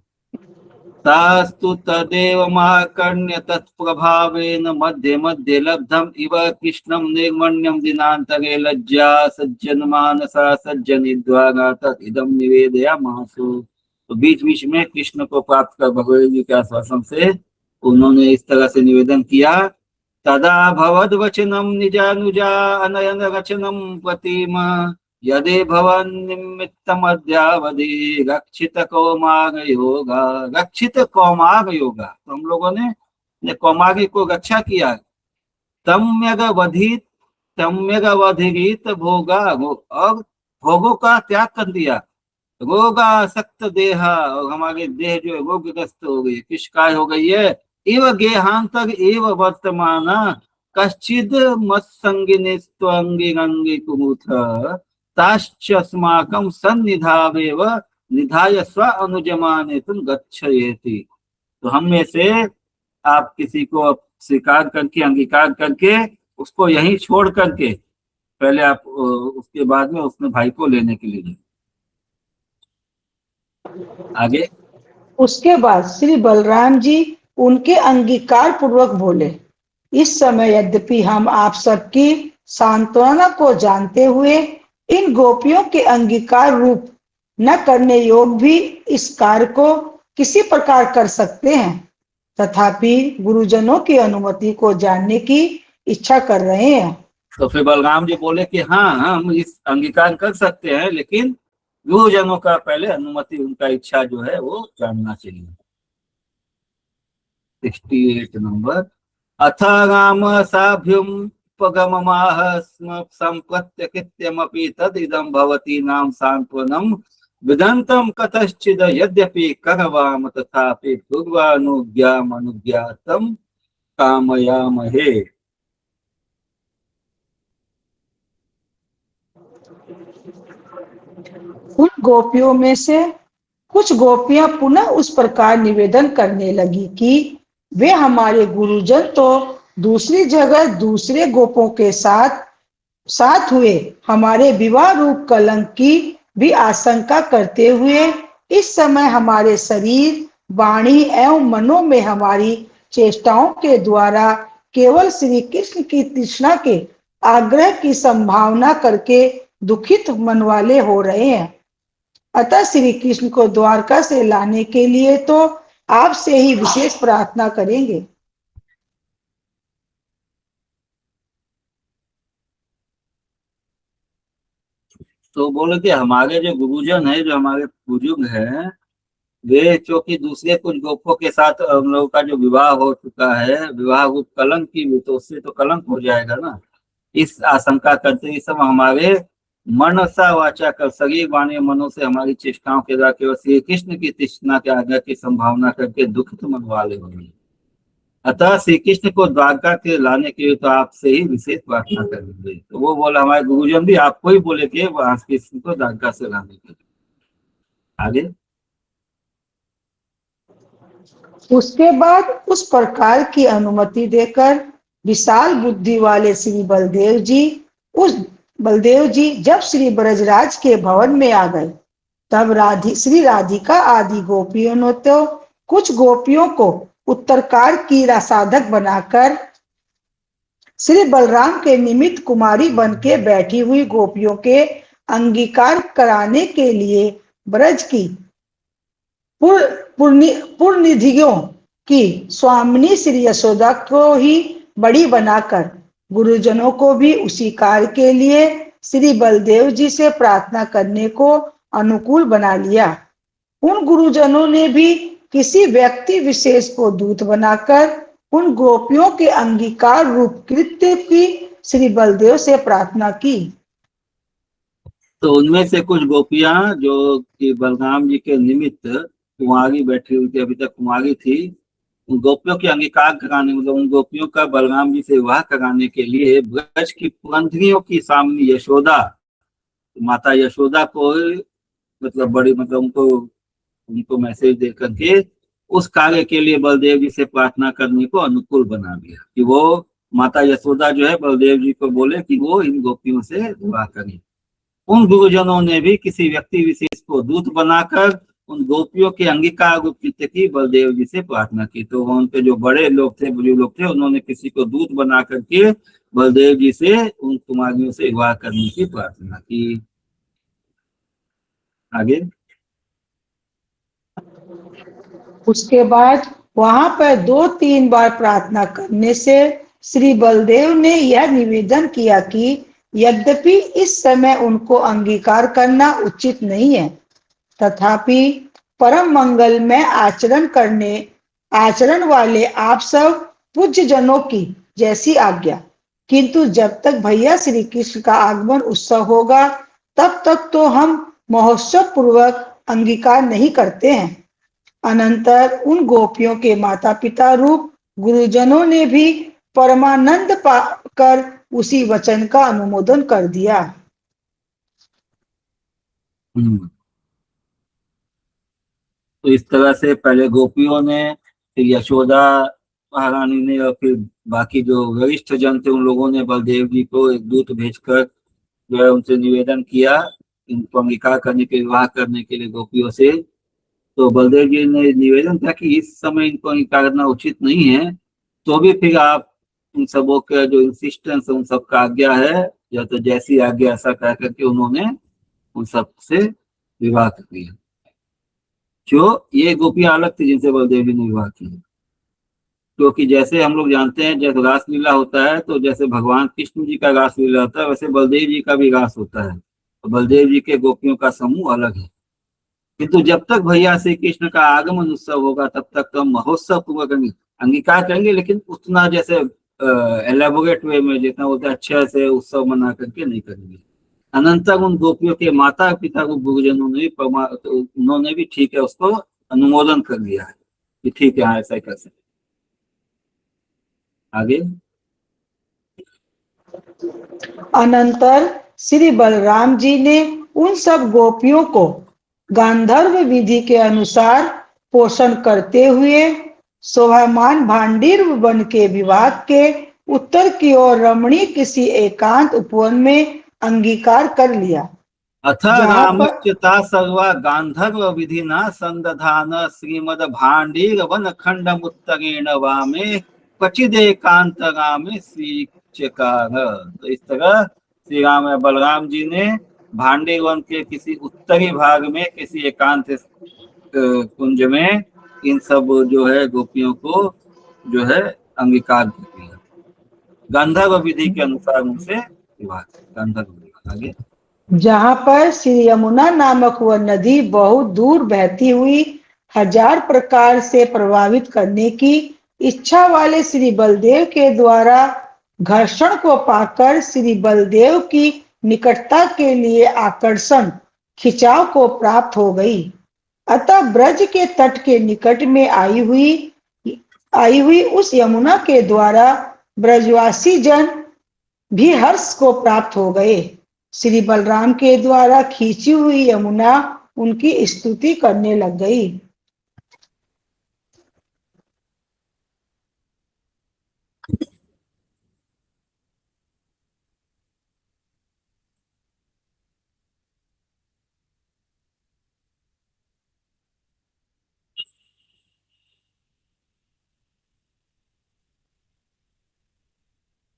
तास्तु तदेव महाकर्ण्य तत्प्रभावेन मध्ये मध्ये लब्धम इव कृष्णं निर्मण्यं दिनांतरे लज्जा सज्जन मानसा सज्जनिद्वारा तदिदं निवेदयामासु। तो बीच बीच में कृष्ण को प्राप्त कर भगवान जी के आश्वासन से उन्होंने इस तरह से निवेदन किया, तदा भवद वचनम निजानुजा अनयन रचनम प्रतिम यदि भवन निमित्तम अद्यावधि रक्षित कौमार योगा। रक्षित कौमार योगा, तो हम लोगों ने कौमारी को रक्षा किया। तम्यग वधिरित भोगा, और भोगों का त्याग कर दिया। रोगा सक्त देहा, और हमारे देह जो रोगग्रस्त हो गई, किस काय हो गई है। इव गेहांतर एव वर्तमान कश्चिद मत्संगिनिस्त्वंगिरंगी कुमुथ ताश्चस्माकं सन्निधावेव निधाय स्व अनुजमाने तुम गच्छयेति। तो हम में से आप किसी को स्वीकार करके, अंगीकार करके उसको यहीं छोड़ करके पहले आप उसके बाद में उसने भाई को लेने के लिए। आगे उसके बाद श्री बलराम जी उनके अंगीकार पूर्वक बोले, इस समय यद्यपि हम आप सबकी सांत्वना को जानते हुए इन गोपियों के अंगीकार रूप न करने योग भी इस कार्य को किसी प्रकार कर सकते हैं, तथापि गुरुजनों की अनुमति को जानने की इच्छा कर रहे हैं। तो फिर बलराम जी बोले कि हाँ हम इस अंगीकार कर सकते हैं, लेकिन गुरुजनों का पहले अनुमति, उनका इच्छा जो है वो जानना चाहिए। 68 नंबर। अथ राम साभ्युम पगममाह संप्रत्यकृत्यमपि तदिदं भवती नाम सांत्वनं विदन्तं कतश्चिद यद्यपि करवाम तथापि पूर्वानुज्ञाम अनुज्ञातं कामयामहे। उन गोपियों में से कुछ गोपियां पुनः उस प्रकार निवेदन करने लगी कि वे हमारे गुरुजन तो दूसरी जगह दूसरे गोपों के साथ हुए हमारे विवाह रूप कलंक की भी आशंका करते हुए इस समय हमारे शरीर, वाणी एवं मनो में हमारी चेष्टाओं के द्वारा केवल श्री कृष्ण की तृष्णा के आग्रह की संभावना करके दुखित मन वाले हो रहे हैं। अतः श्री कृष्ण को द्वारका से लाने के लिए तो आपसे ही विशेष प्रार्थना करेंगे। तो बोले कि हमारे जो गुरुजन है, जो हमारे बुजुर्ग हैं, वे चूंकि दूसरे कुछ गोपों के साथ हम लोगों का जो विवाह हो चुका है, विवाह रूप कलंक की भी, तो उससे तो कलंक हो जाएगा ना। इस आशंका करते इस समय हमारे मनसा वाचा कर, शरीर वाणी मनो से हमारी चेष्टाओं के द्वारा केवल श्री कृष्ण की तृष्णा के आज्ञा की संभावना करके दुखित मन वाले होंगे। अतः श्री कृष्ण को द्वारका के लाने के लिए तो आपसे ही विशेष प्रार्थना करेंगे। तो वो बोला हमारे गुरुजन भी आपको ही बोले कि वहां कृष्ण को द्वारका से लाने के लिए। आगे उसके बाद उस प्रकार की अनुमति देकर विशाल बुद्धि वाले श्री बलदेव जी जब श्री ब्रजराज के भवन में आ गए, तब श्री राधिका आदि गोपियों ने तो कुछ गोपियों को उत्तरकार की साधक बनाकर श्री बलराम के निमित्त कुमारी बन के बैठी हुई गोपियों के अंगीकार कराने के लिए ब्रज की पूर्णनिधियों की स्वामिनी श्री यशोदा को ही बड़ी बनाकर गुरुजनों को भी उसी कार्य के लिए श्री बलदेव जी से प्रार्थना करने को अनुकूल बना लिया। उन गुरुजनों ने भी किसी व्यक्ति विशेष को दूत बनाकर उन गोपियों के अंगीकार रूप कृत्य की श्री बलदेव से प्रार्थना की। तो उनमें से कुछ गोपियां जो कि बलराम जी के निमित्त कुंवारी बैठी हुई थी, अभी तक कुंवारी थी, उन गोपियों के अंगीकार कराने, मतलब उन गोपियों का बलराम जी से विवाह कराने के लिए ब्रज की पुरंधरियों की सामने यशोदा, माता यशोदा को, मतलब बड़ी, मतलब उनको उनको मैसेज दे करके उस कार्य के लिए बलदेव जी से प्रार्थना करने को अनुकूल बना दिया कि वो माता यशोदा जो है बलदेव जी को बोले कि वो इन गोपियों से विवाह करें। उन गुरुजनों ने भी किसी व्यक्ति विशेष को दूत बनाकर उन गोपियों के अंगीकार रूप की बलदेव जी से प्रार्थना की। तो उनके जो बड़े लोग थे, बुजुर्ग लोग थे, उन्होंने किसी को दूत बना करके बलदेव जी से उन कुमारियों से विवाह करने की प्रार्थना की। आगे उसके बाद वहां पर 2-3 बार प्रार्थना करने से श्री बलदेव ने यह निवेदन किया कि यद्यपि इस समय उनको अंगीकार करना उचित नहीं है, तथापि परम मंगलमय आचरण वाले आप सब पूज्य जनों की जैसी आज्ञा, किंतु जब तक भैया श्री कृष्ण का आगमन उत्सव होगा तब तक तो हम महोत्सव पूर्वक अंगीकार नहीं करते हैं। अनंतर उन गोपियों के माता पिता रूप गुरुजनों ने भी परमानंद पाकर उसी वचन का अनुमोदन कर दिया। तो इस तरह से पहले गोपियों ने, फिर यशोदा महारानी ने, और फिर बाकी जो वरिष्ठ जन थे उन लोगों ने बलदेव जी को एक दूत भेजकर जो है उनसे निवेदन किया इनको अंगीकार करने के, विवाह करने के लिए गोपियों से। तो बलदेव जी ने निवेदन किया कि इस समय इनको अंगीकार करना उचित नहीं है, तो भी फिर आप उन सबों का जो इंसिस्टेंस उन सबका आज्ञा है, या तो जैसी आज्ञा ऐसा कह करके उन्होंने उन सब से विवाह कर दिया। जो ये गोपियां अलग थी जिनसे बलदेव जी ने विवाह किया, क्योंकि जैसे हम लोग जानते हैं जैसे रासलीला होता है, तो जैसे भगवान कृष्ण जी का रासलीला होता है वैसे बलदेव जी का भी रास होता है। तो बलदेव जी के गोपियों का समूह अलग है, किंतु जब तक भैया श्री कृष्ण का आगमन उत्सव होगा तब तक तो हम महोत्सव पूर्वक अंगीकार करेंगे, लेकिन उतना जैसे एलेबोरेट वे में जितना होता है अच्छे से उत्सव मना करके नहीं करेंगे। अनंतर उन गोपियों के माता पिता को गुरुजनों ने भी तो उन्होंने भी ठीक है उसको अनुमोदन कर दिया है कि ठीक है, हाँ ऐसा ही कर सकते। आगे अनंतर श्री बलराम जी ने उन सब गोपियों को गांधर्व विधि के अनुसार पोषण करते हुए शोभामान भांडीर वन के विभाग के उत्तर की ओर रमणीय किसी एकांत उपवन में अंगीकार कर लिया, अथ जहां पर रामच्यता सर्वा गांधर्व विधिना संदधान श्रीमद भांडीर वन खंड उत्तरेण वामे क्वचिदेकांत रामे श्री चकार। तो इस तरह श्री राम बलराम जी ने भांडीर वन के किसी उत्तरी भाग में किसी एकांत कुंज में इन सब जो है गोपियों को जो है अंगीकार कर दिया, गांधर्व विधि के अनुसार उनसे विवाह। गांधर्व विधि। आगे जहां पर श्री यमुना नामक वह नदी बहुत दूर बहती हुई 1000 प्रकार से प्रभावित करने की इच्छा वाले श्री बलदेव के द्वारा घर्षण को पाकर श्री बलदेव की निकटता के लिए आकर्षण खिंचाव को प्राप्त हो गई, अतः ब्रज के तट के निकट में आई हुई उस यमुना के द्वारा ब्रजवासी जन भी हर्ष को प्राप्त हो गए। श्री बलराम के द्वारा खींची हुई यमुना उनकी स्तुति करने लग गई।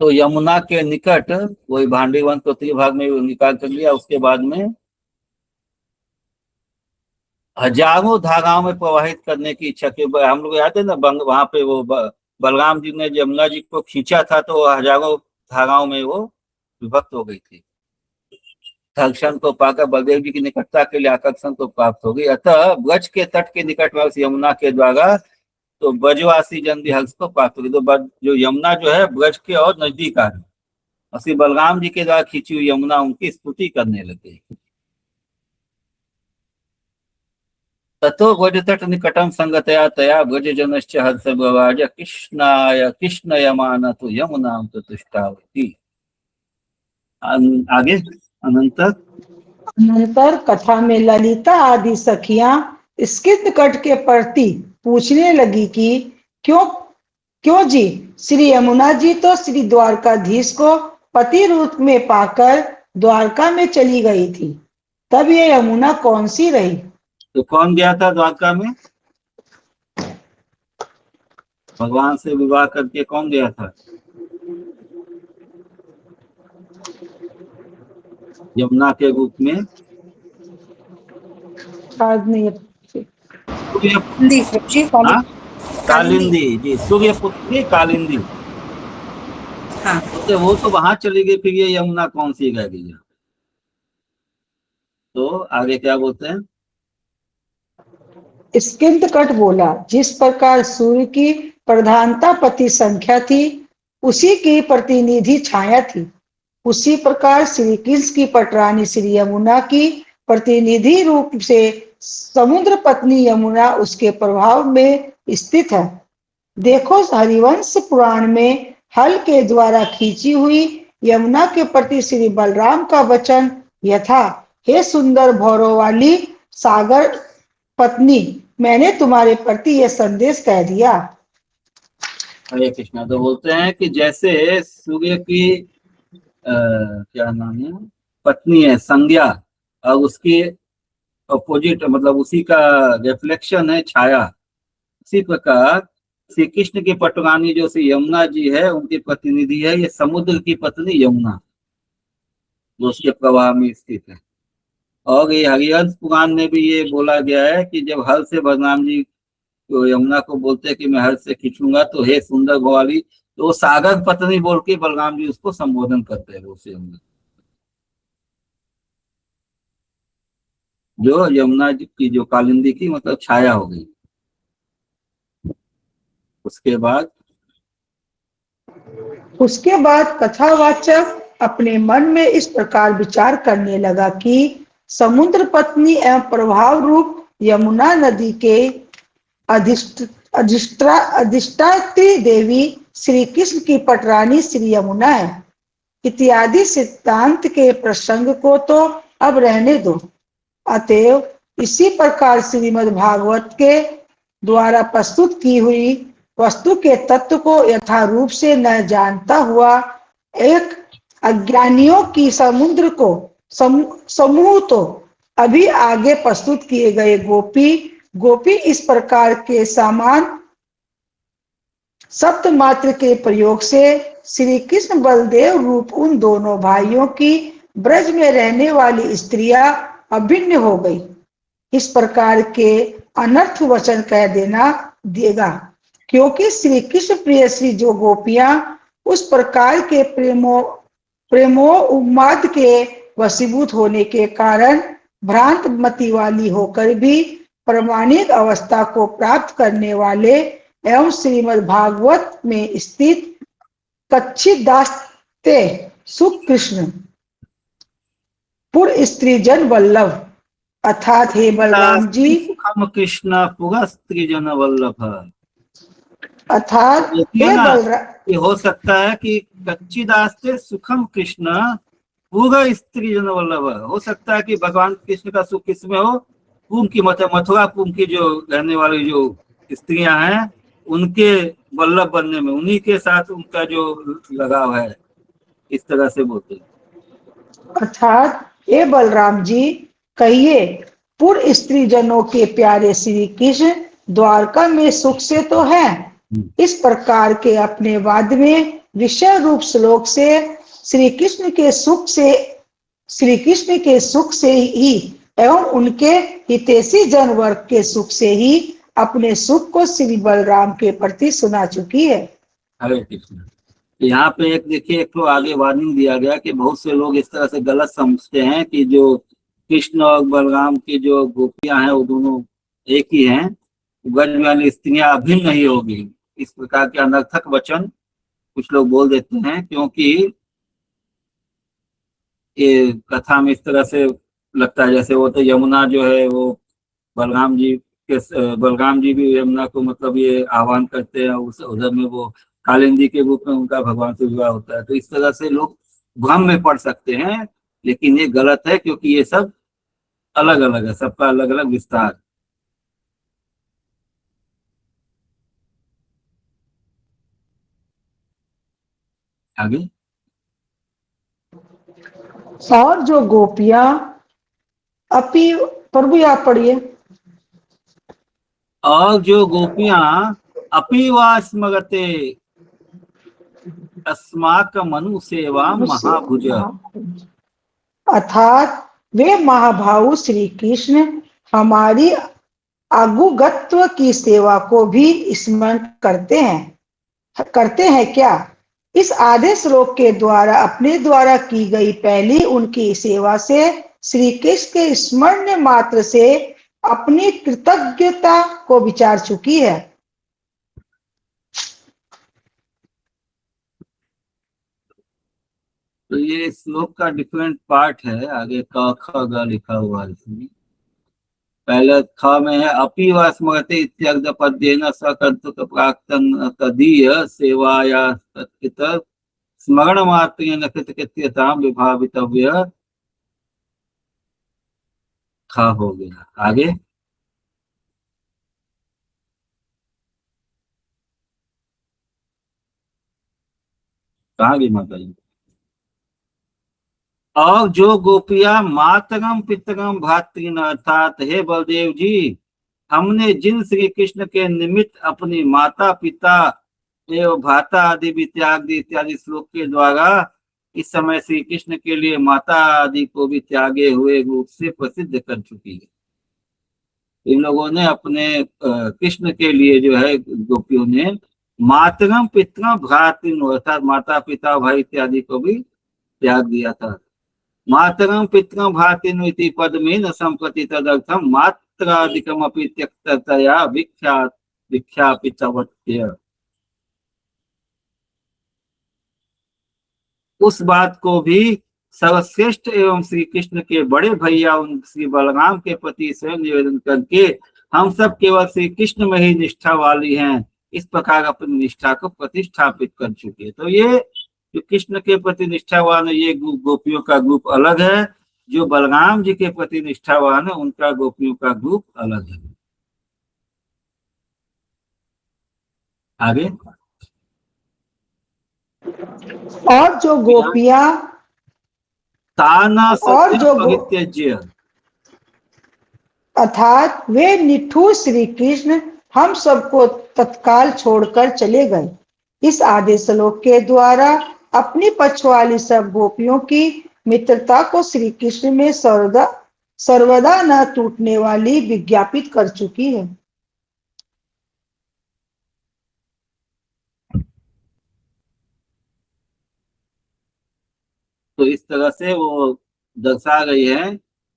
तो यमुना के निकट वही भांडीवन को उत्तरी भाग में अंगीकार कर लिया। उसके बाद में हजारों धाराओं में प्रवाहित करने की इच्छा की। हम लोग याद है ना, वहां पे वो बलराम जी ने यमुना जी को खींचा था तो हजारों धाराओं में वो विभक्त हो गई थी। आकर्षण को पाकर बलदेव जी की निकटता के लिए आकर्षण को प्राप्त होगी। अतः ब्रज के तट के निकट वाली यमुना के द्वारा तो ब्रजवासी जन भी हर्ष को प्राप्त होगी। तो जो यमुना जो है ब्रज के और नजदीक आ गई और श्री बलराम जी के द्वारा खींची हुई यमुना उनकी स्तुति करने लगी। ततो ब्रज तट निकटम संगतया तया ब्रज जनश्च हर्ष भवाज कृष्णाय कृष्णयमान तो यमुना तुष्टावती। आगे अनंतर अनंतर कथा में ललिता आदि सखियां स्किंद कट के प्रति पूछने लगी कि क्यों क्यों जी, श्री यमुना जी तो श्री द्वारकाधीश को पति रूप में पाकर द्वारका में चली गई थी, तब ये यमुना कौन सी रही? तो कौन गया था द्वारका में? भगवान से विवाह करके कौन गया था? यमुना के रूप में कालिंदी जी, सूर्य पुत्री कालिंदी। हाँ। तो वो तो वहां चली गई, फिर ये यमुना कौन सी रह गई? तो आगे क्या बोलते हैं? स्किंद कट बोला, जिस प्रकार सूर्य की प्रधानता पति संख्या थी उसी की प्रतिनिधि छाया थी, उसी प्रकार श्री कृष्ण की पटरानी श्री यमुना की प्रतिनिधि रूप से समुद्र पत्नी यमुना उसके प्रभाव में स्थित है। देखो, हरिवंश पुराण में हल के द्वारा खींची हुई यमुना के प्रति श्री बलराम का वचन यथा, हे सुंदर भौरों वाली सागर पत्नी, मैंने तुम्हारे प्रति यह संदेश कह दिया। हरे कृष्णा। तो बोलते हैं कि जैसे सूर्य की क्या नाम है, पत्नी है संज्ञा, और उसकी अपोजिट मतलब उसी का रिफ्लेक्शन है छाया, उसी प्रकार श्री कृष्ण की पटरानी जो श्री यमुना जी है उनकी प्रतिनिधि है ये समुद्र की पत्नी यमुना, जो उसके प्रवाह में स्थित है। और ये हरिवंश पुराण में भी ये बोला गया है कि जब हल से बलराम जी तो यमुना को बोलते हैं कि मैं हल से खींचूंगा, तो हे सुंदर भवाली, तो सागर पत्नी बोल के बलराम जी उसको संबोधन करते हैं। उस यमुना जो यमुना जी की जो कालिंदी की मतलब छाया हो गई। उसके बाद कथावाचक अपने मन में इस प्रकार विचार करने लगा कि समुद्र पत्नी एवं प्रभाव रूप यमुना नदी के अधिष्ठात्री देवी श्री कृष्ण की पटरानी श्री यमुना है इत्यादि सिद्धांत के प्रसंग को तो अब रहने दो। अतएव इसी प्रकार श्रीमद् भागवत के द्वारा प्रस्तुत की हुई वस्तु के तत्व को यथारूप से न जानता हुआ एक अज्ञानियों की समुद्र को समूह तो अभी आगे प्रस्तुत किए गए गोपी इस प्रकार के समान सप्त मात्र के प्रयोग से श्री कृष्ण बलदेव रूप उन दोनों भाइयों की ब्रज में रहने वाली स्त्रियां अभिन्न हो गई। इस प्रकार के अनर्थ वचन कह देगा, क्योंकि श्री कृष्ण प्रिय श्री जो गोपियां उस प्रकार के प्रेमो उन्माद के वशीभूत होने के कारण भ्रांत मति वाली होकर भी प्रमाणिक अवस्था को प्राप्त करने वाले एवं श्रीमद् भागवत में स्थित कच्छिदास्ते सुख कृष्ण पुर स्त्री जन वल्लभ, अर्थात हे बलराम जी, हम कृष्ण पुर स्त्री जन वल्लभ, अर्थात हे बलराम, ये हो सकता है कि कच्चिदास्ते सुखम कृष्ण पूरा स्त्री जन वल्लभ, हो सकता है कि भगवान कृष्ण का सुख किसमें हो, पूम की मथुरा पूम की जो रहने वाली जो स्त्रियां हैं उनके वल्लभ बनने में, उन्हीं के साथ उनका जो लगाव है, इस तरह से बोलते हैं। अर्थात हे बलराम जी, कहिए पूर्व स्त्री जनों के प्यारे श्री कृष्ण द्वारका में सुख से तो है। इस प्रकार के अपने वाद में विषय रूप श्लोक से श्री कृष्ण के सुख से ही एवं उनके हितैषी जन वर्ग के सुख से ही अपने सुख को श्री बलराम के प्रति सुना चुकी है। हरे कृष्ण। यहाँ पे एक देखिए, एक तो आगे वार्निंग दिया गया कि बहुत से लोग इस तरह से गलत समझते हैं कि जो कृष्ण और बलराम की जो गोपियां हैं वो दोनों एक ही हैं, ब्रज वाली स्त्रियां अभिन्न नहीं होगी। इस प्रकार के अनर्थक वचन कुछ लोग बोल देते हैं, क्योंकि ये कथा में इस तरह से लगता है जैसे वो तो यमुना जो है वो बलराम जी बलराम जी भी यमुना को मतलब ये आह्वान करते हैं, उस उधर में वो कालिंदी के रूप में उनका भगवान से विवाह होता है। तो इस तरह से लोग भ्रम में पड़ सकते हैं, लेकिन ये गलत है, क्योंकि ये सब अलग अलग है, सबका अलग अलग विस्तार। आगे। और जो गोपियां अपी, प्रभु आप पढ़िए। और जो गोपियां अपीवा स्मरते अस्माक मनु सेवा महाभुज। अर्थात वे महाभाव श्री कृष्ण हमारी आगुगत्व की सेवा को भी स्मरण करते हैं क्या? इस आधे श्लोक के द्वारा अपने द्वारा की गई पहली उनकी सेवा से श्री कृष्ण के स्मरण मात्र से अपनी कृतज्ञता को विचार चुकी है। तो ये श्लोक का डिफरेंट पार्ट है, आगे क ख ग लिखा हुआ है इसमें। पहले ख में है अपि वा स्मरते इत्यर्थ पद्येन सकर्तृक प्राक्तन तदीय सेवाया तत्कृत स्मरण मात्रेण कृतकृत्यतां विभावितव्य। ख हो गया। आगे। कहाँ गई माता जी? और जो गोपियां मातरम पितरम भातृन, अर्थात हे बलदेव जी, हमने जिन श्री कृष्ण के निमित्त अपनी माता पिता एवं भाता आदि भी त्याग दी इत्यादि श्लोक के द्वारा इस समय श्री कृष्ण के लिए माता आदि को भी त्यागे हुए रूप से प्रसिद्ध कर चुकी है। इन लोगों ने अपने कृष्ण के लिए जो है गोपियों ने मातरम पितरम भ्रातृन, अर्थात माता पिता भाई इत्यादि को भी त्याग दिया था। मातरम पितरम भ्रातृन इति पद्मेन संप्रति तदर्थम मात्रादिकमपि त्यक्ततया विख्यापितवत्य। उस बात को भी सर्वश्रेष्ठ एवं श्री कृष्ण के बड़े भैया उन श्री बलराम के प्रति स्वयं निवेदन करके हम सब केवल श्री कृष्ण में ही निष्ठा वाली हैं, इस प्रकार अपनी निष्ठा को प्रतिष्ठापित कर चुके। तो ये जो कृष्ण के प्रति निष्ठावान है, ये गोपियों का ग्रुप अलग है। जो बलराम जी के प्रति निष्ठावान है, उनका गोपियों का ग्रुप अलग है। आगे। और जो गोपियां ताना और सत्य जो परित्यज्य, अर्थात वे निठुर श्री कृष्ण हम सबको तत्काल छोड़कर चले गए। इस आधे श्लोक के द्वारा अपनी पक्ष वाली सब गोपियों की मित्रता को श्री कृष्ण में सर्वदा न टूटने वाली विज्ञापित कर चुकी है। तो इस तरह से वो दर्शा गई है।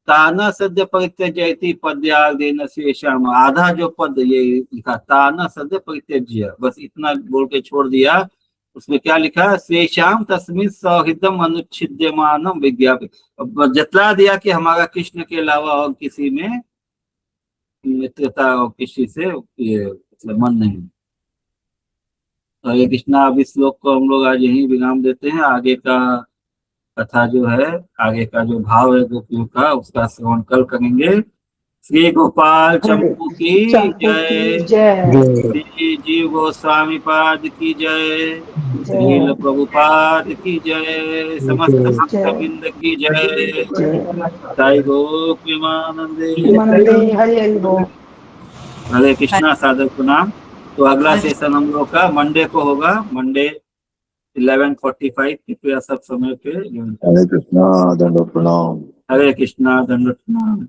ताना सद्य परित्यज्य पद्यादेन शेषम, आधा जो पद ये लिखा ताना सद्य परित्यज्य, बस इतना बोल के छोड़ दिया। उसमें क्या लिखा? शेषाम तस्मिन् सौहृदम अनुच्छिद्यमानम विज्ञापित, जतला दिया कि हमारा कृष्ण के अलावा और किसी में मित्रता और किसी से ये मन नहीं। हरे कृष्णा। अब इस श्लोक को हम लोग आज यहीं विराम देते हैं। आगे का कथा जो है, आगे का जो भाव है गोपियों का, उसका श्रवण कल करेंगे। श्री गोपाल चंपू की जय, श्री जीव गोस्वामी पाद की जय, श्रील प्रभुपाद की जय, समस्त भक्तवृंद की जय। साई गोपीमानंदे हरे कृष्णा। सादर प्रणाम। तो अगला सेशन हम लोग का मंडे को होगा, मंडे 11:45। कृपया सब समय पे। हरे कृष्णा दंडोत प्रणाम। हरे कृष्णा दंडोत प्रणाम।